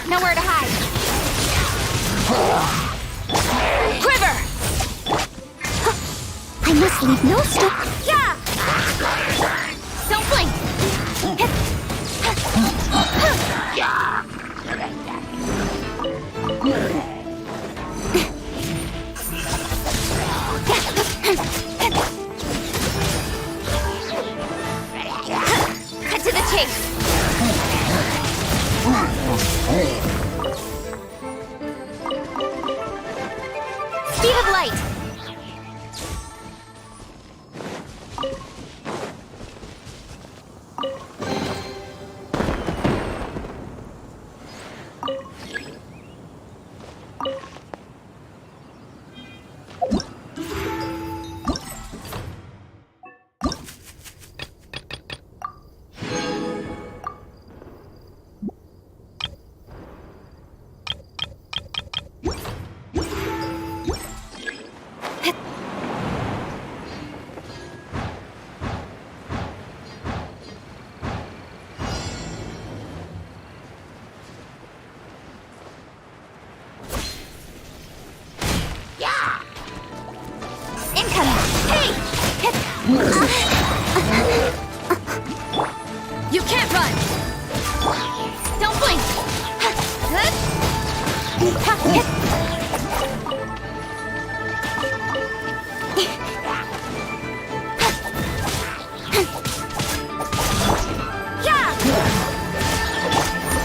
Nowhere to hide. Quiver! I must leave no stone. Yeah! Don't blink! Cut to the chase! Speed of light! run! Don't blink!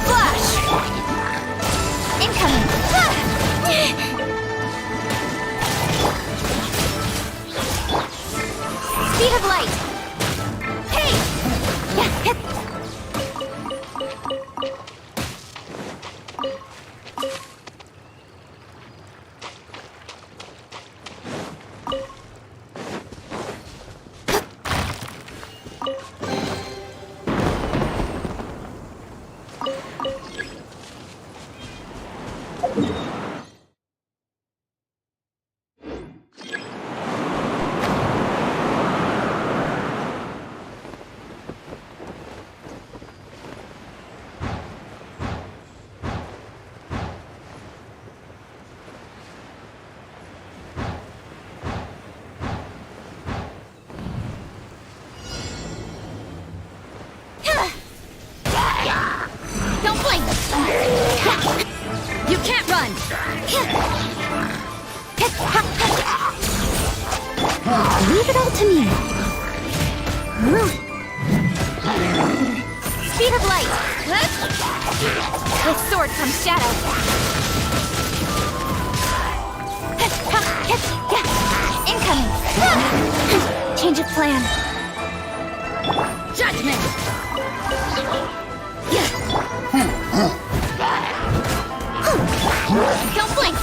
Flash! Incoming! Speed of light! Hey! Don't blink! You can't run! Leave it all to me! Speed of light! With sword comes shadow! Incoming! Change of plan! Judgment! Don't blink!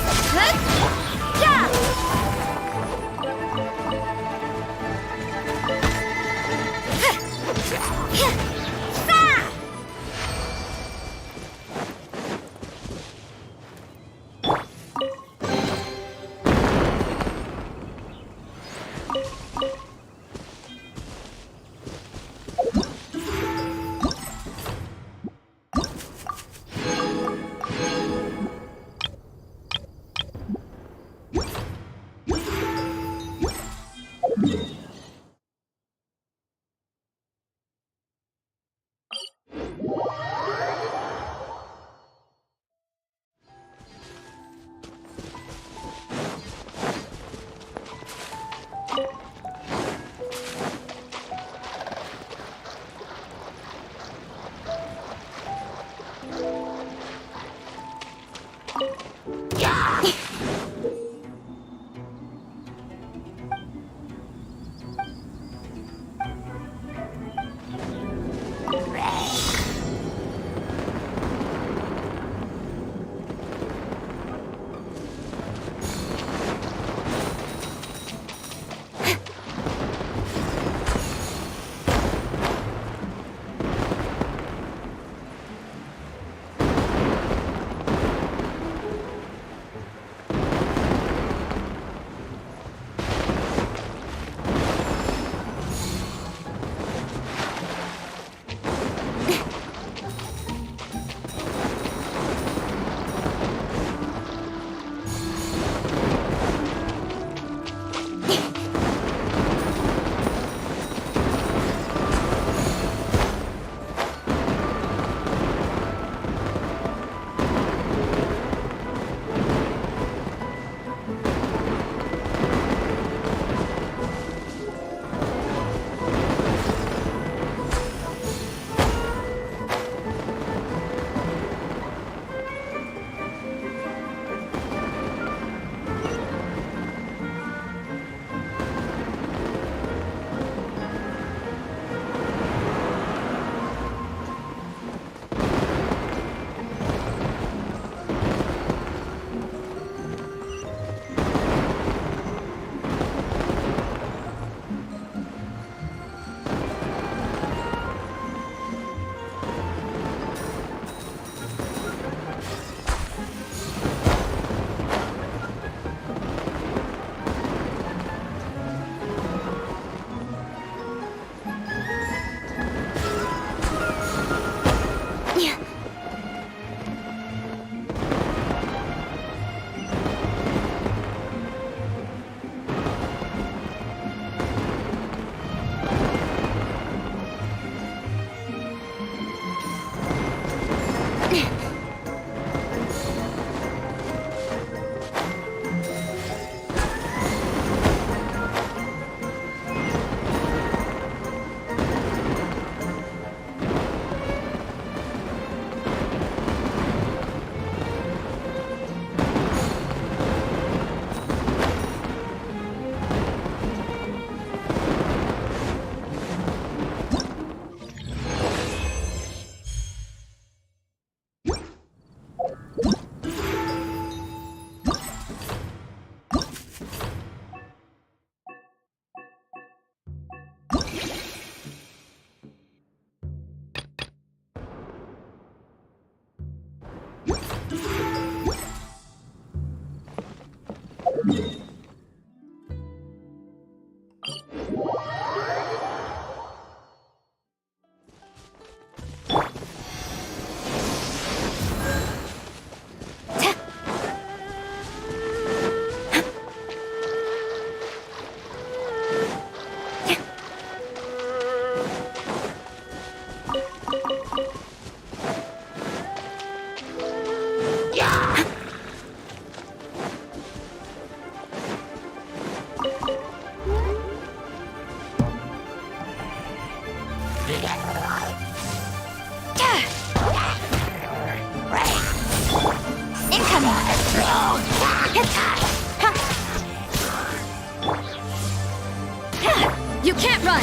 Can't run!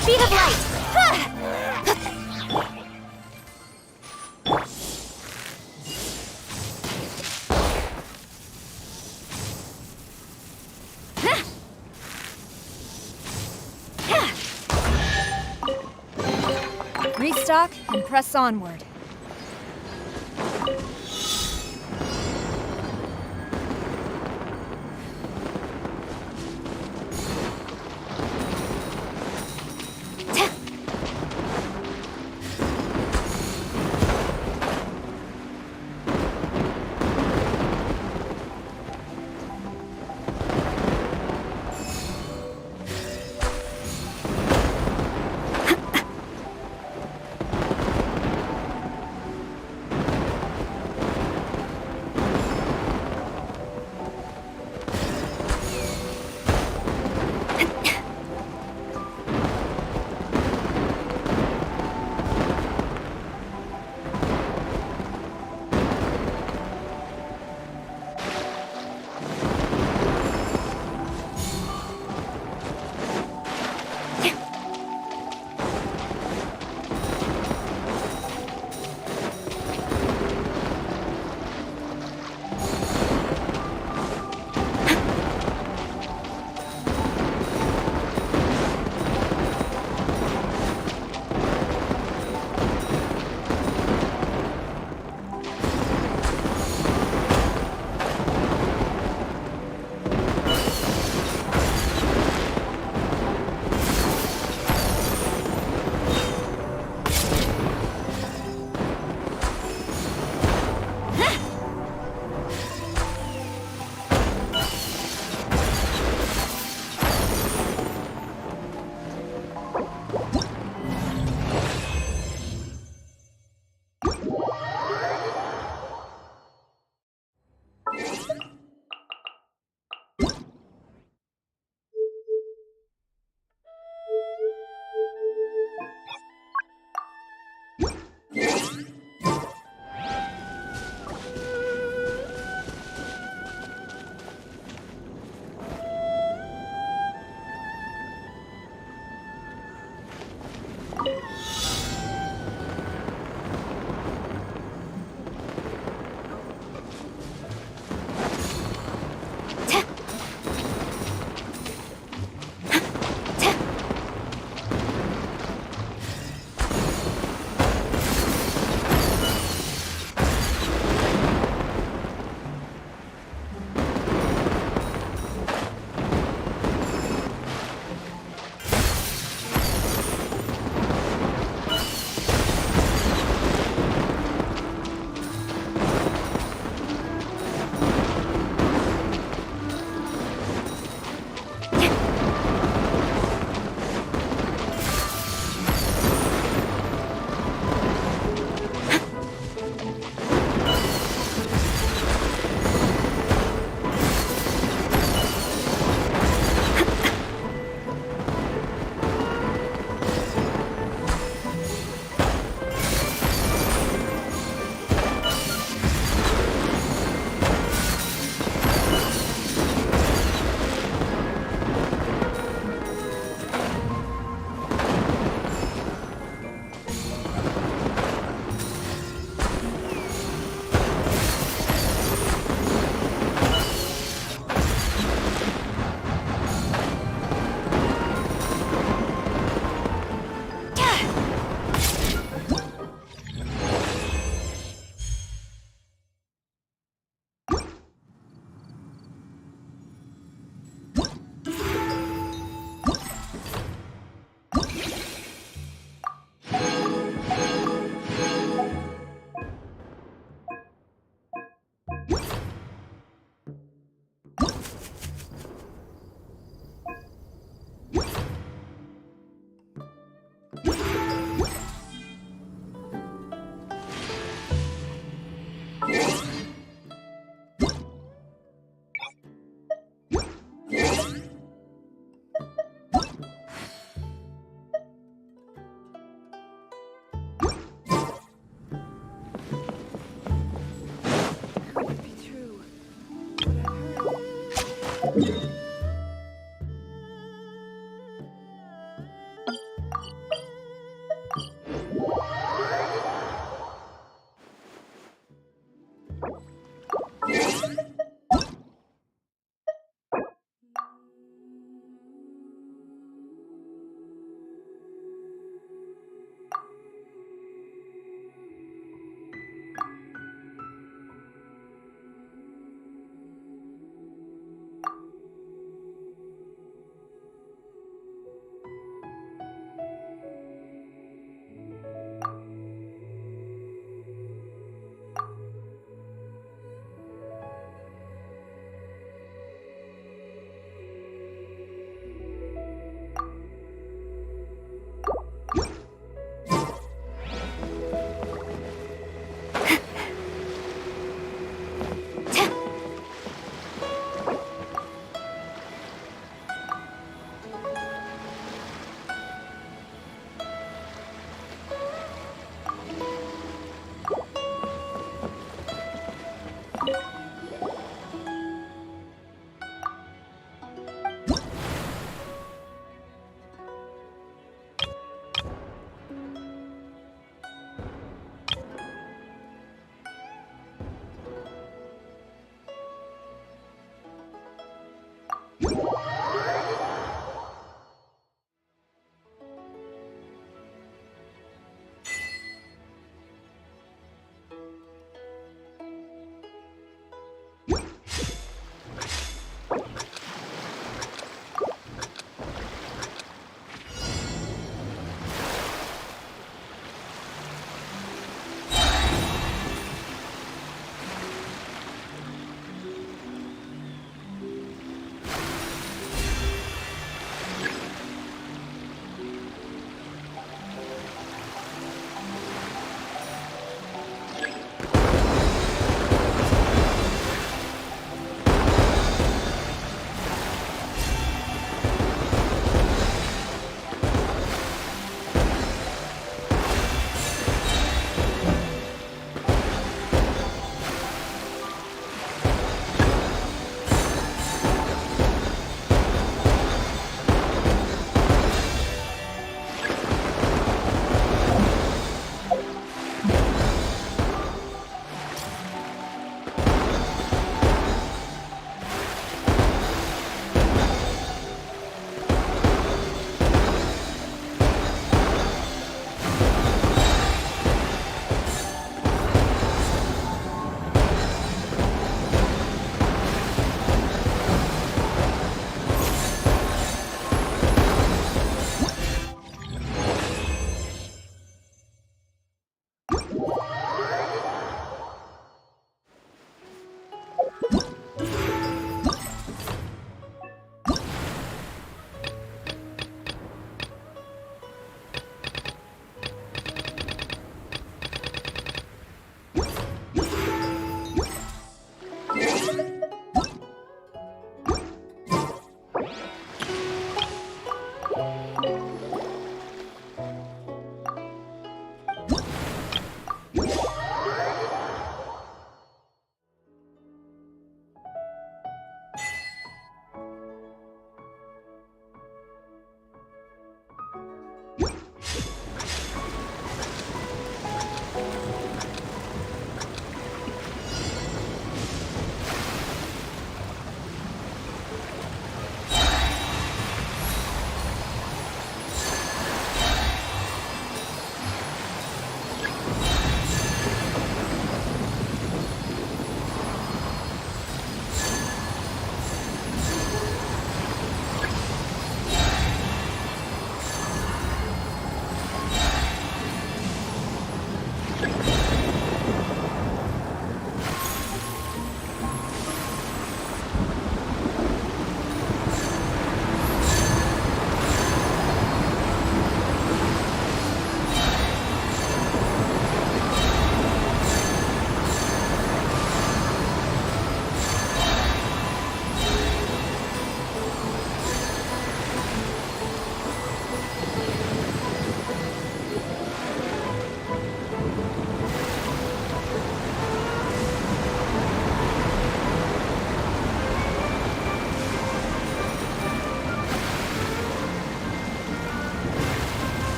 Speed of light! Restock and press onward.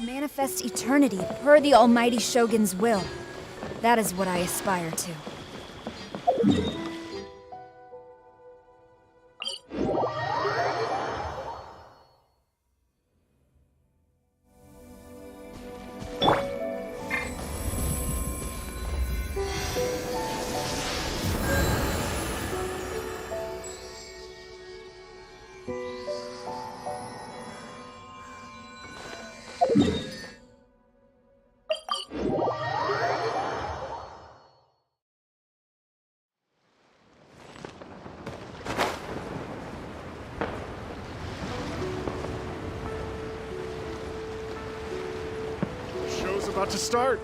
Manifest eternity per the almighty Shogun's will. That is what I aspire to. Show's about to start.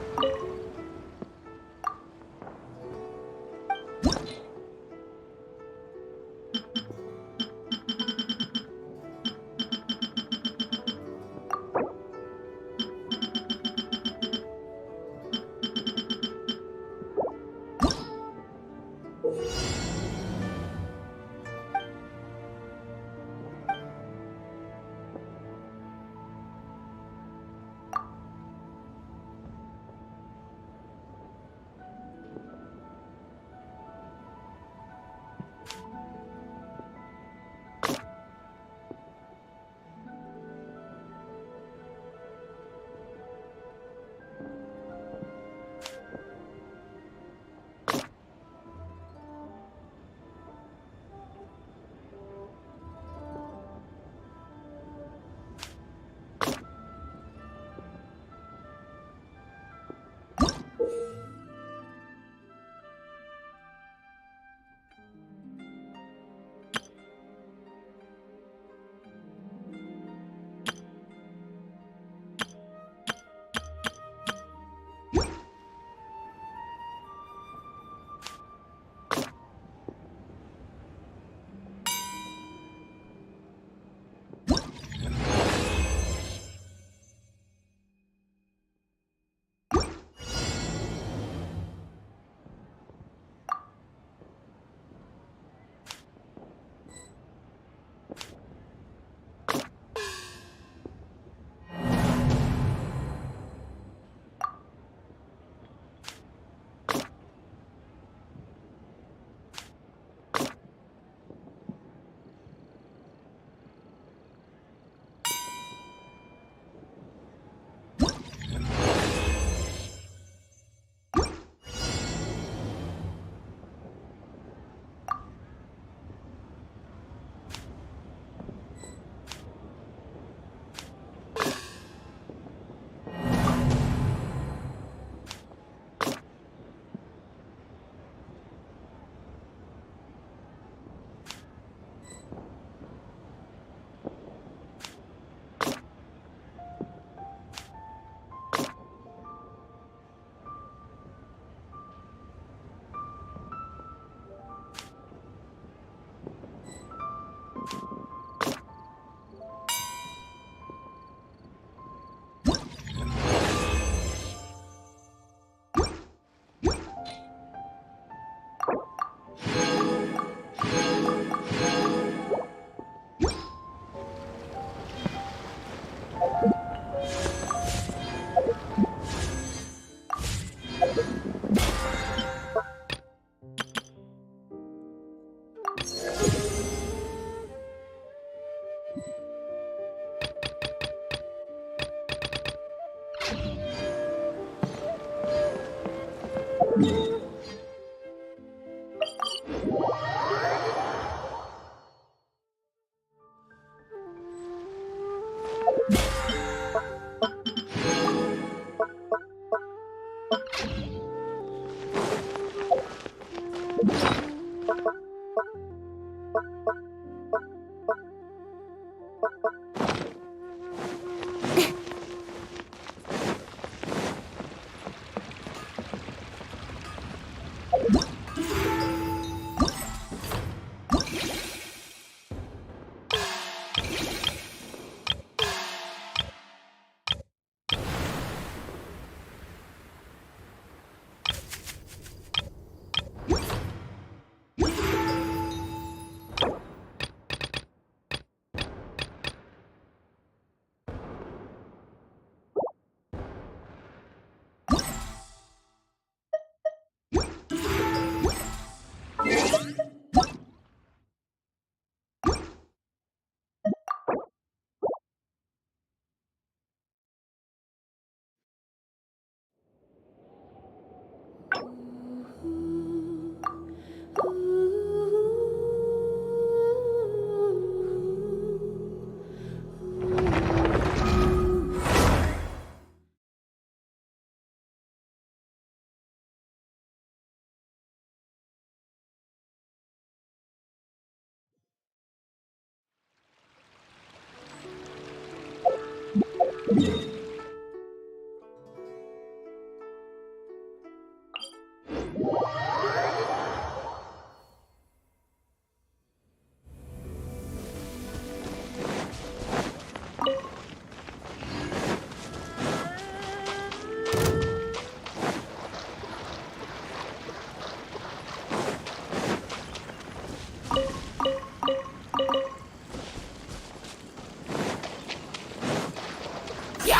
Yeah!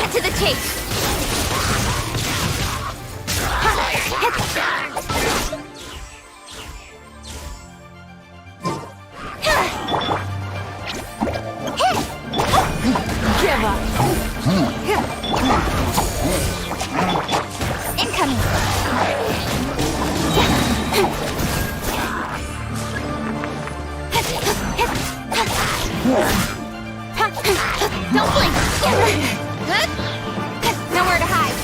Cut to the chase! Give up! Incoming! Don't blink! Nowhere to hide!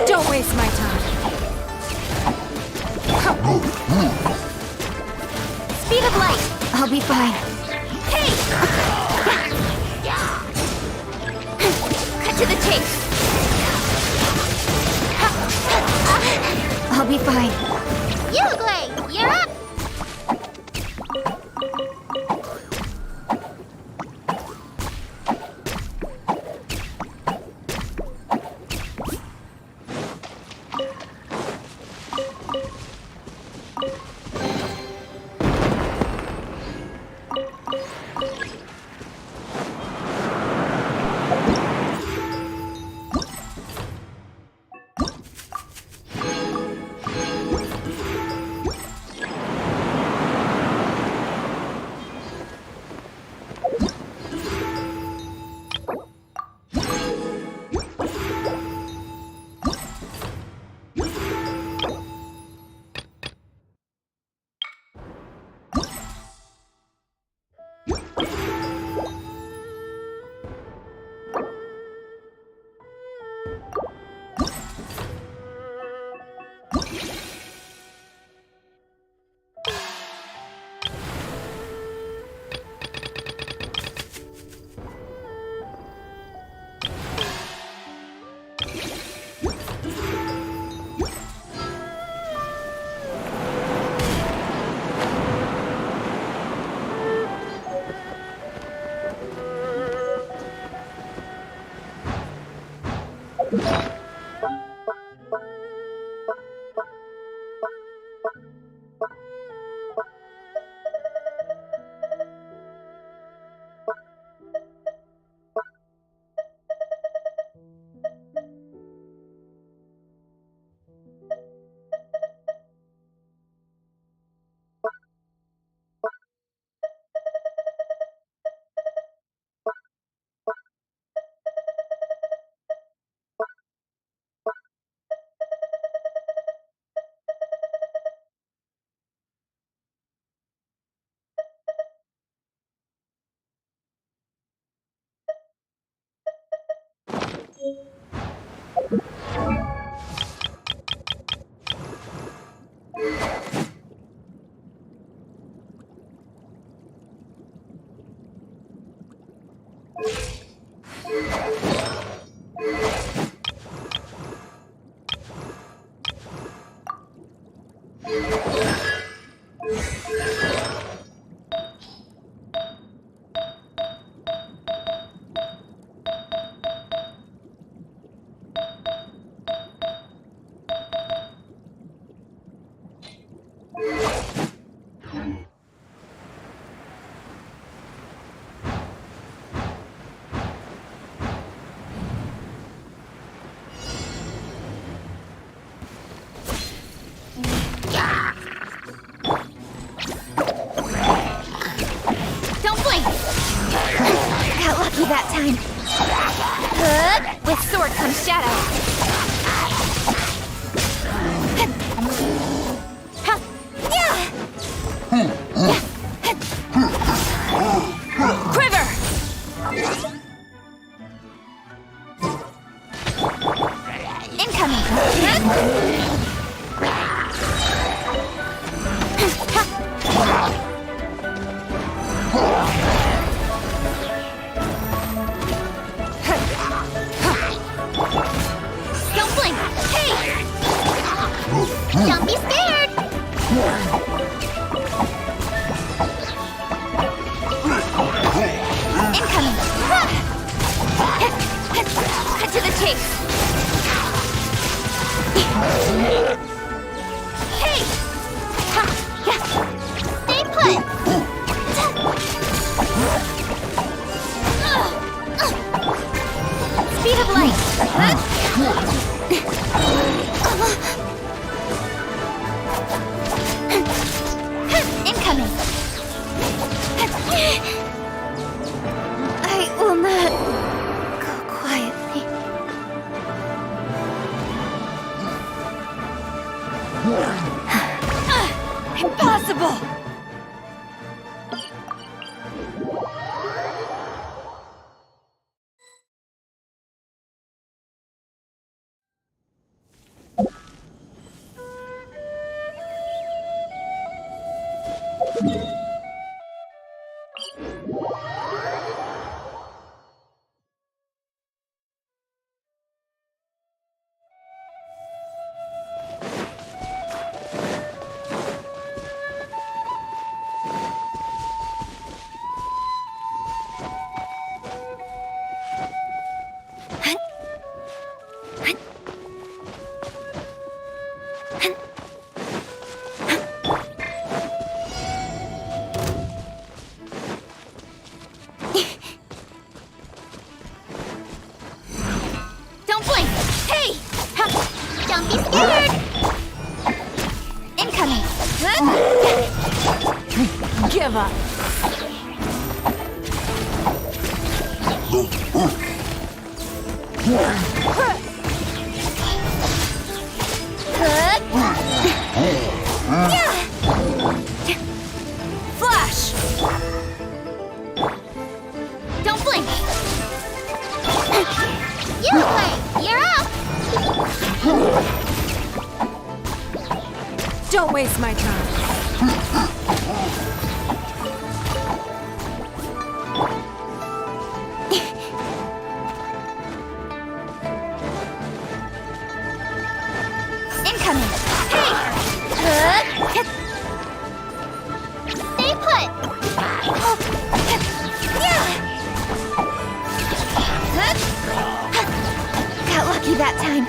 Don't waste my time. Speed of light. I'll be fine. Hey! Cut to the chase. I'll be fine. Yugle, you're up! That time. With sword comes shadow. Quiver! Incoming! Don't be scared! Incoming! Cut to the chase! Hey! Stay put! Speed of light! Incoming! I will not go quietly. Impossible! Don't be scared! Incoming! Give up! Flash! Don't blink! You play! You're up! Don't waste my time. Incoming! Hey! Stay put! Got lucky that time.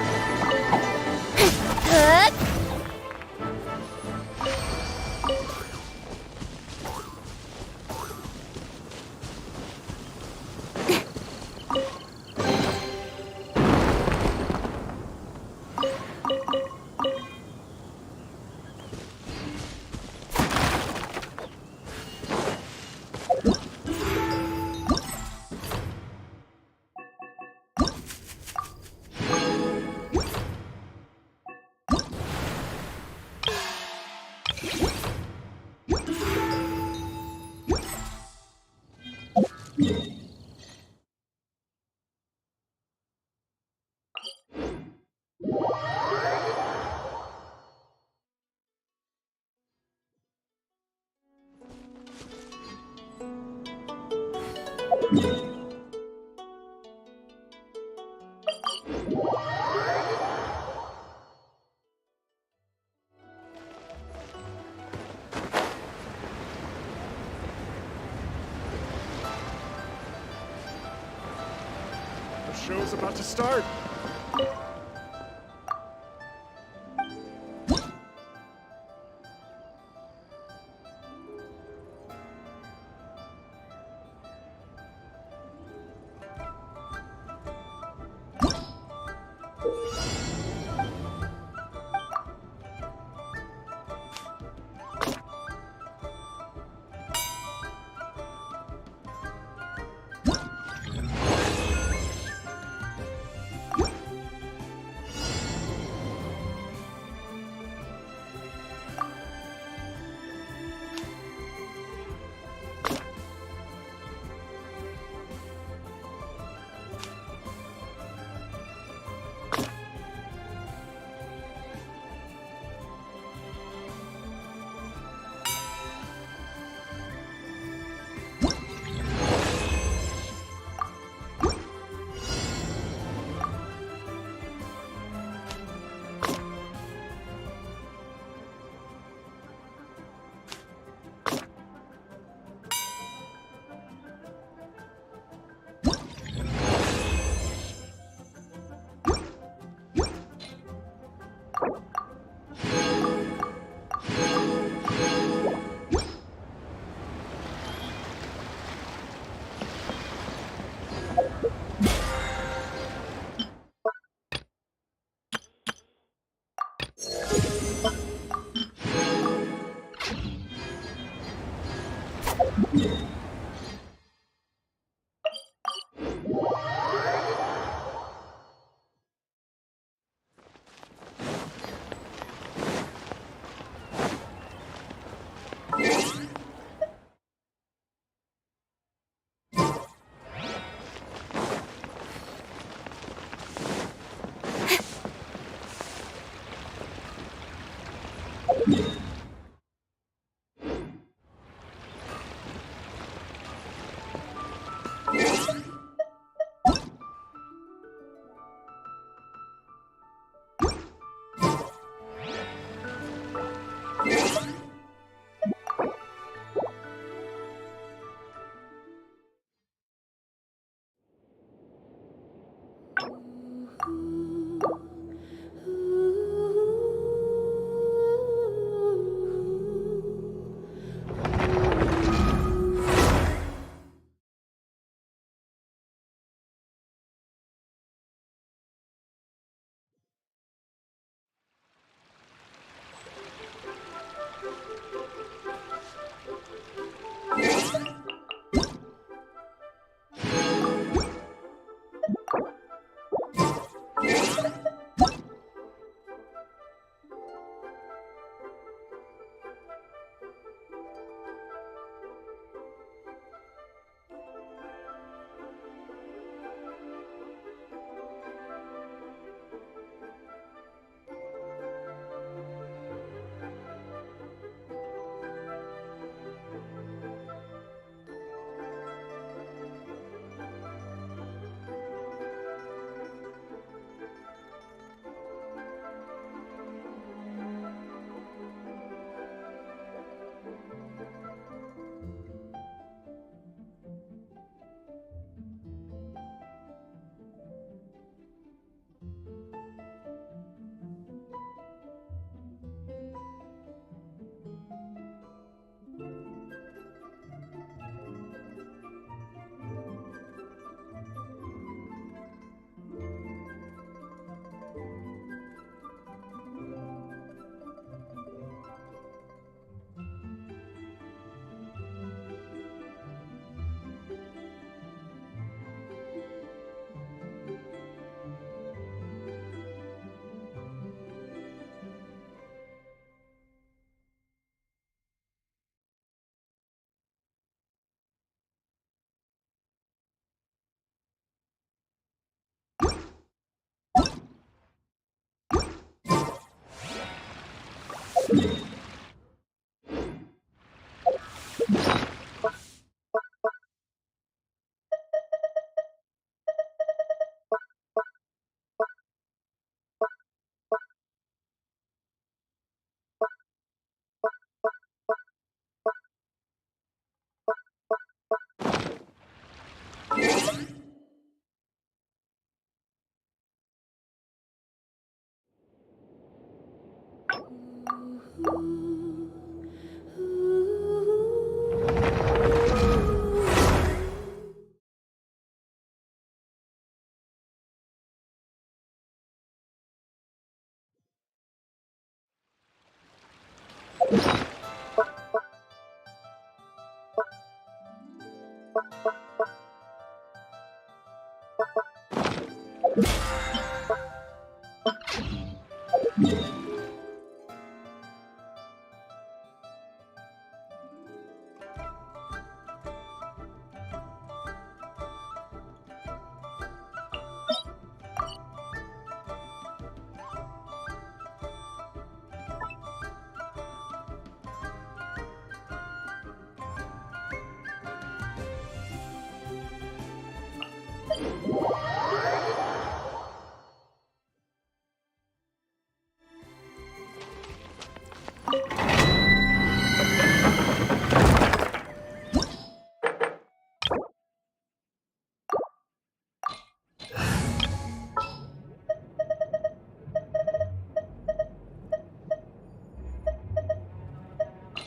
The show's about to start.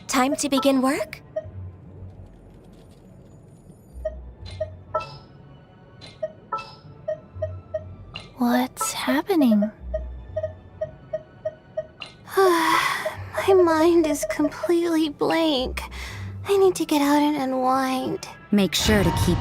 Time to begin work? What's happening? My mind is completely blank. I need to get out and unwind. Make sure to keep...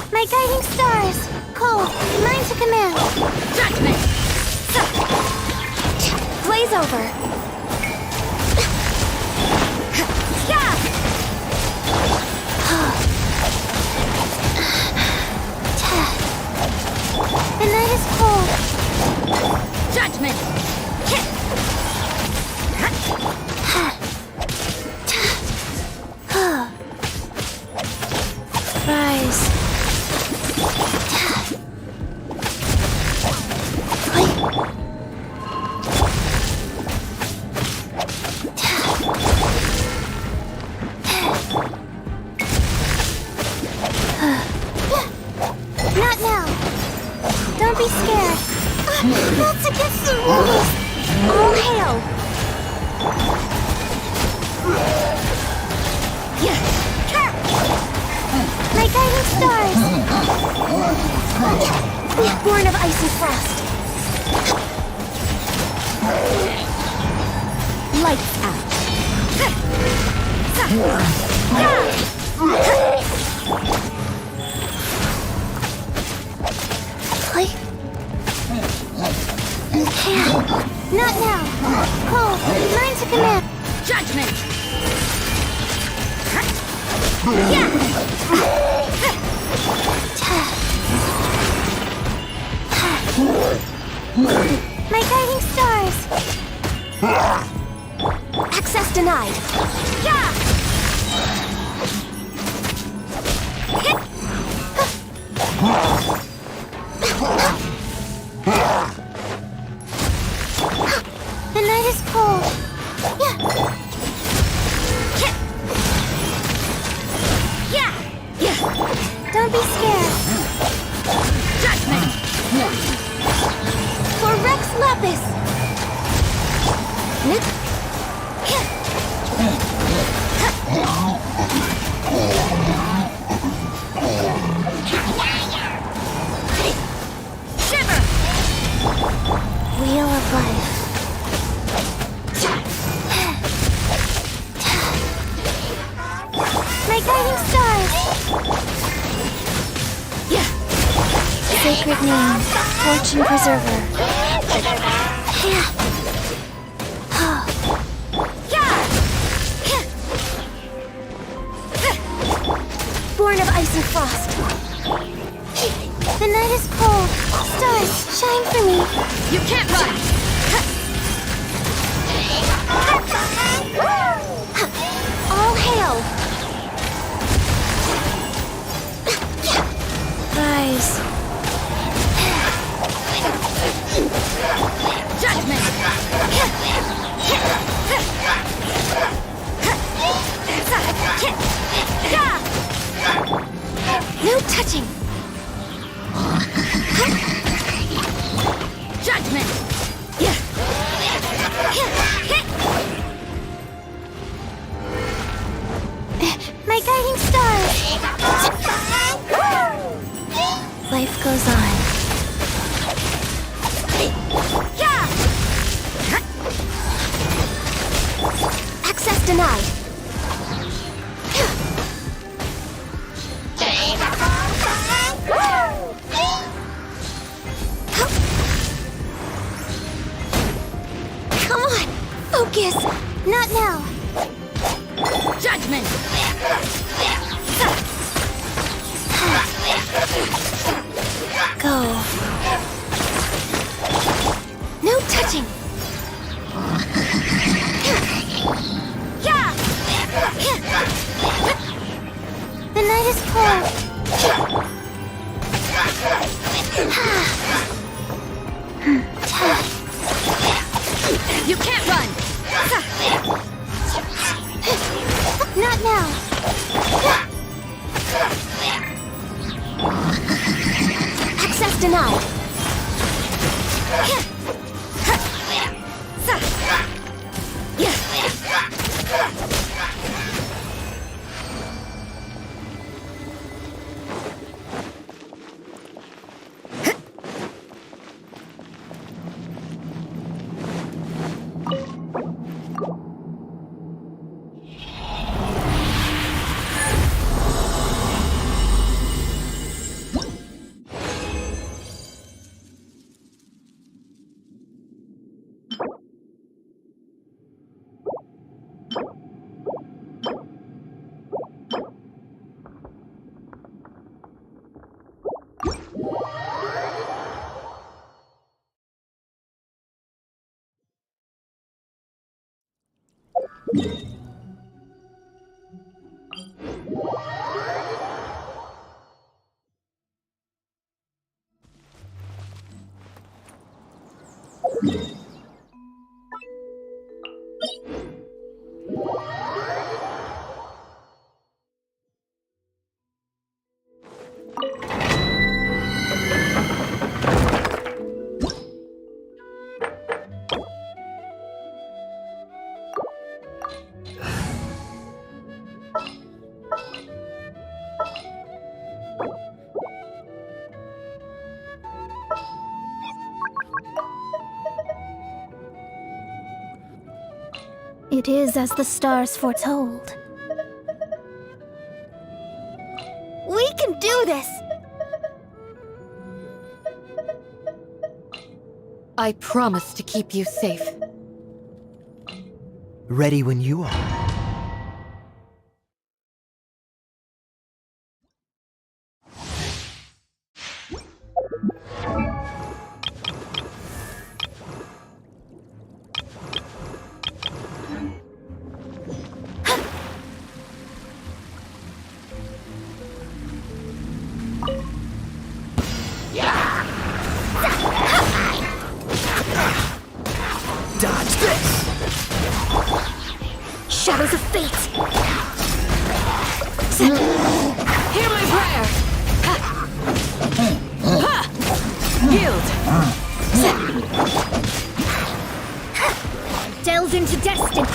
My guiding stars! Cold, mine to command! Judgment! Blaze over! The night is cold! Judgment! Rise. Not now. Don't be scared. That's against the rules. All hail! My guiding stars. Born of ice and frost. Lights out. Not now. Cold, mine to command. Judgment! My guiding stars. Access denied. The night is cold. Don't be scared. Judgment! For Rex Lapis. Shiver! Wheel of Life. My guiding stars. Sacred name, fortune preserver. Born of ice and frost. Shine for me. You can't run! All hail. Guys. Judgment! No touching! Judgment! My guiding stars. Life goes on. Access denied. Come on, focus. Not now. Judgment! Go. No touching. The night is cold. You can't run! Not now. Access denied. It is as the stars foretold. We can do this! I promise to keep you safe. Ready when you are. Dodge this! Shadows of fate! Hear my prayer! Yield! Delve into destiny!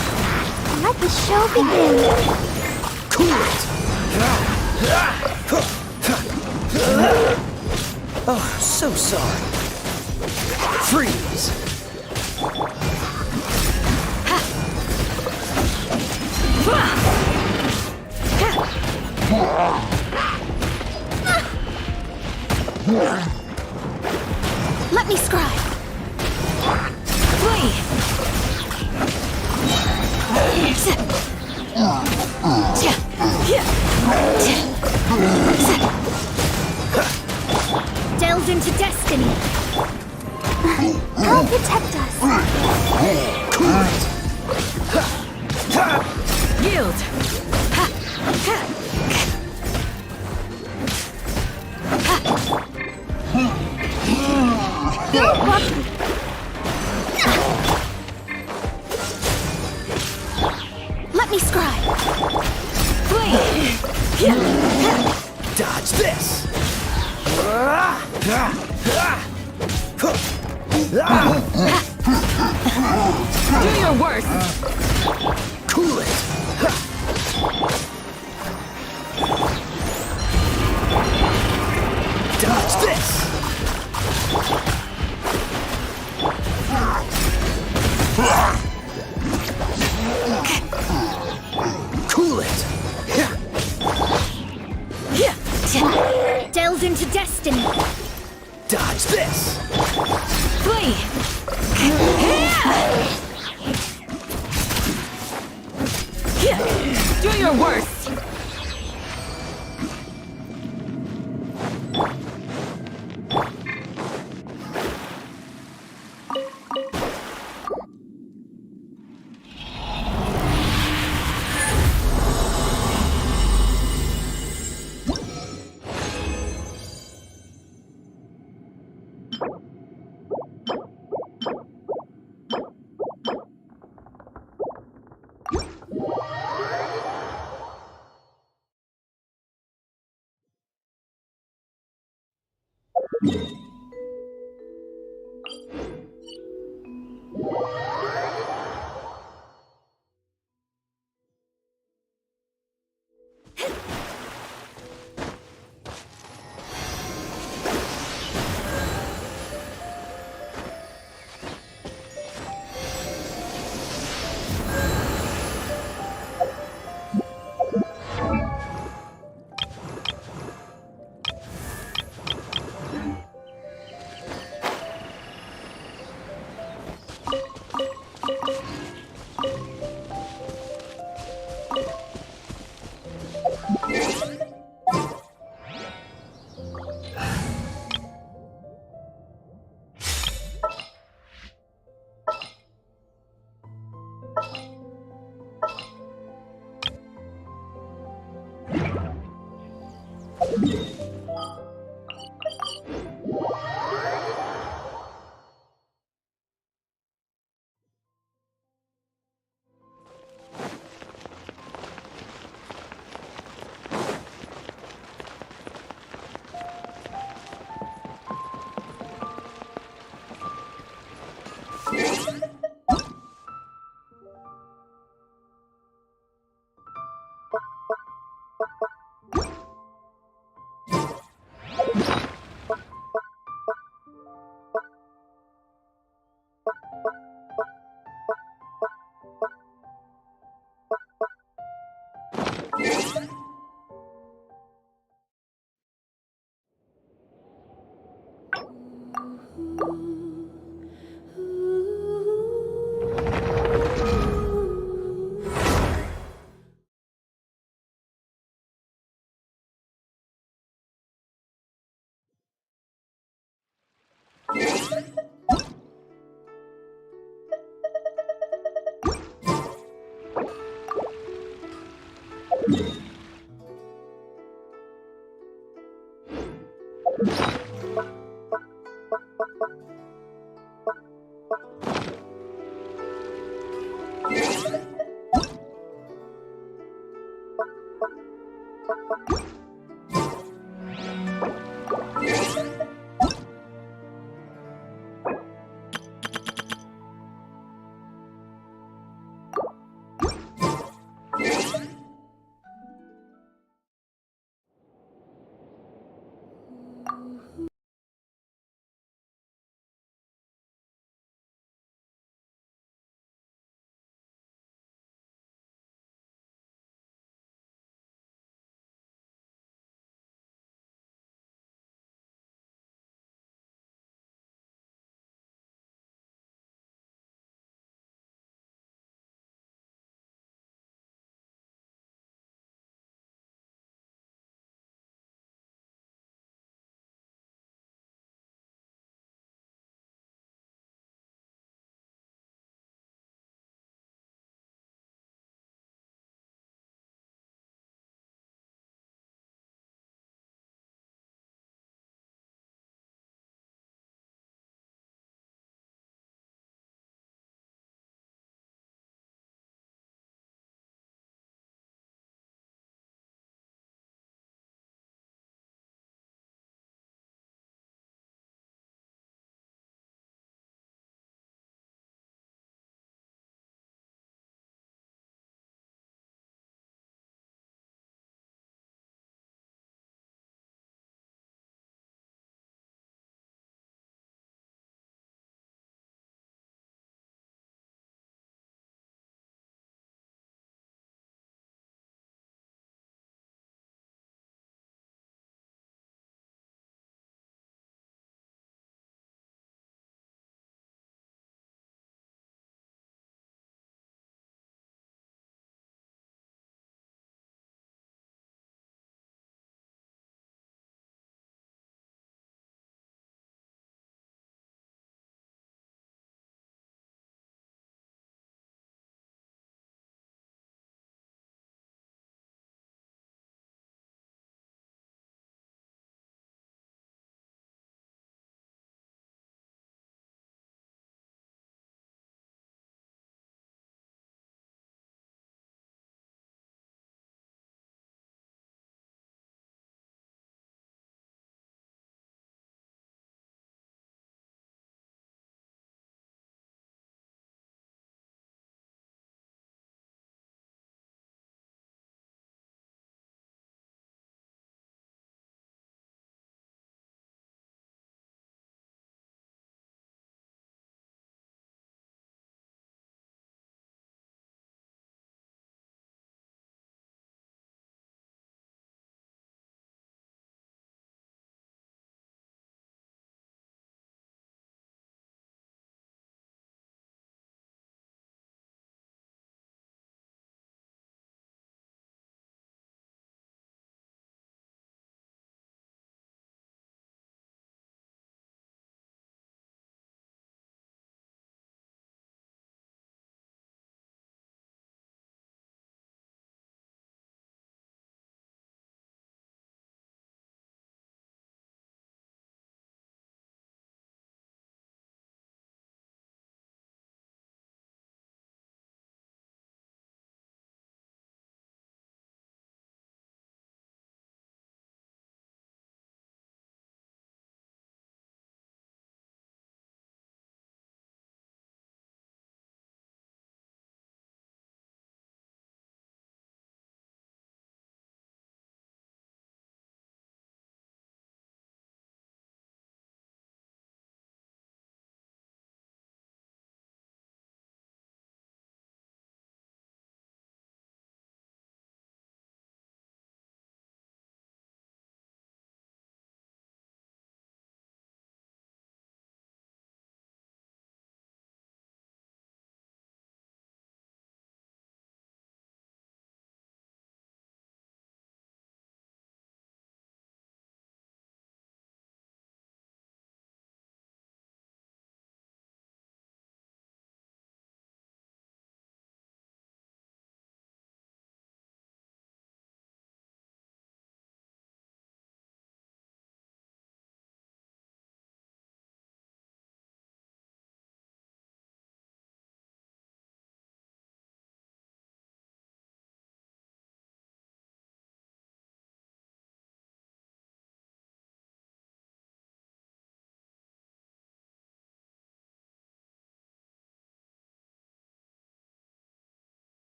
Let the show begin! Cool it! Oh, so sorry. Freeze! Let me scribe! Flee! Delve into destiny! shield! Let me scribe. Dodge this! Do your worst! Cool it! Dodge this! Cool it! Delve into destiny. Dodge this! Flee! Do your worst!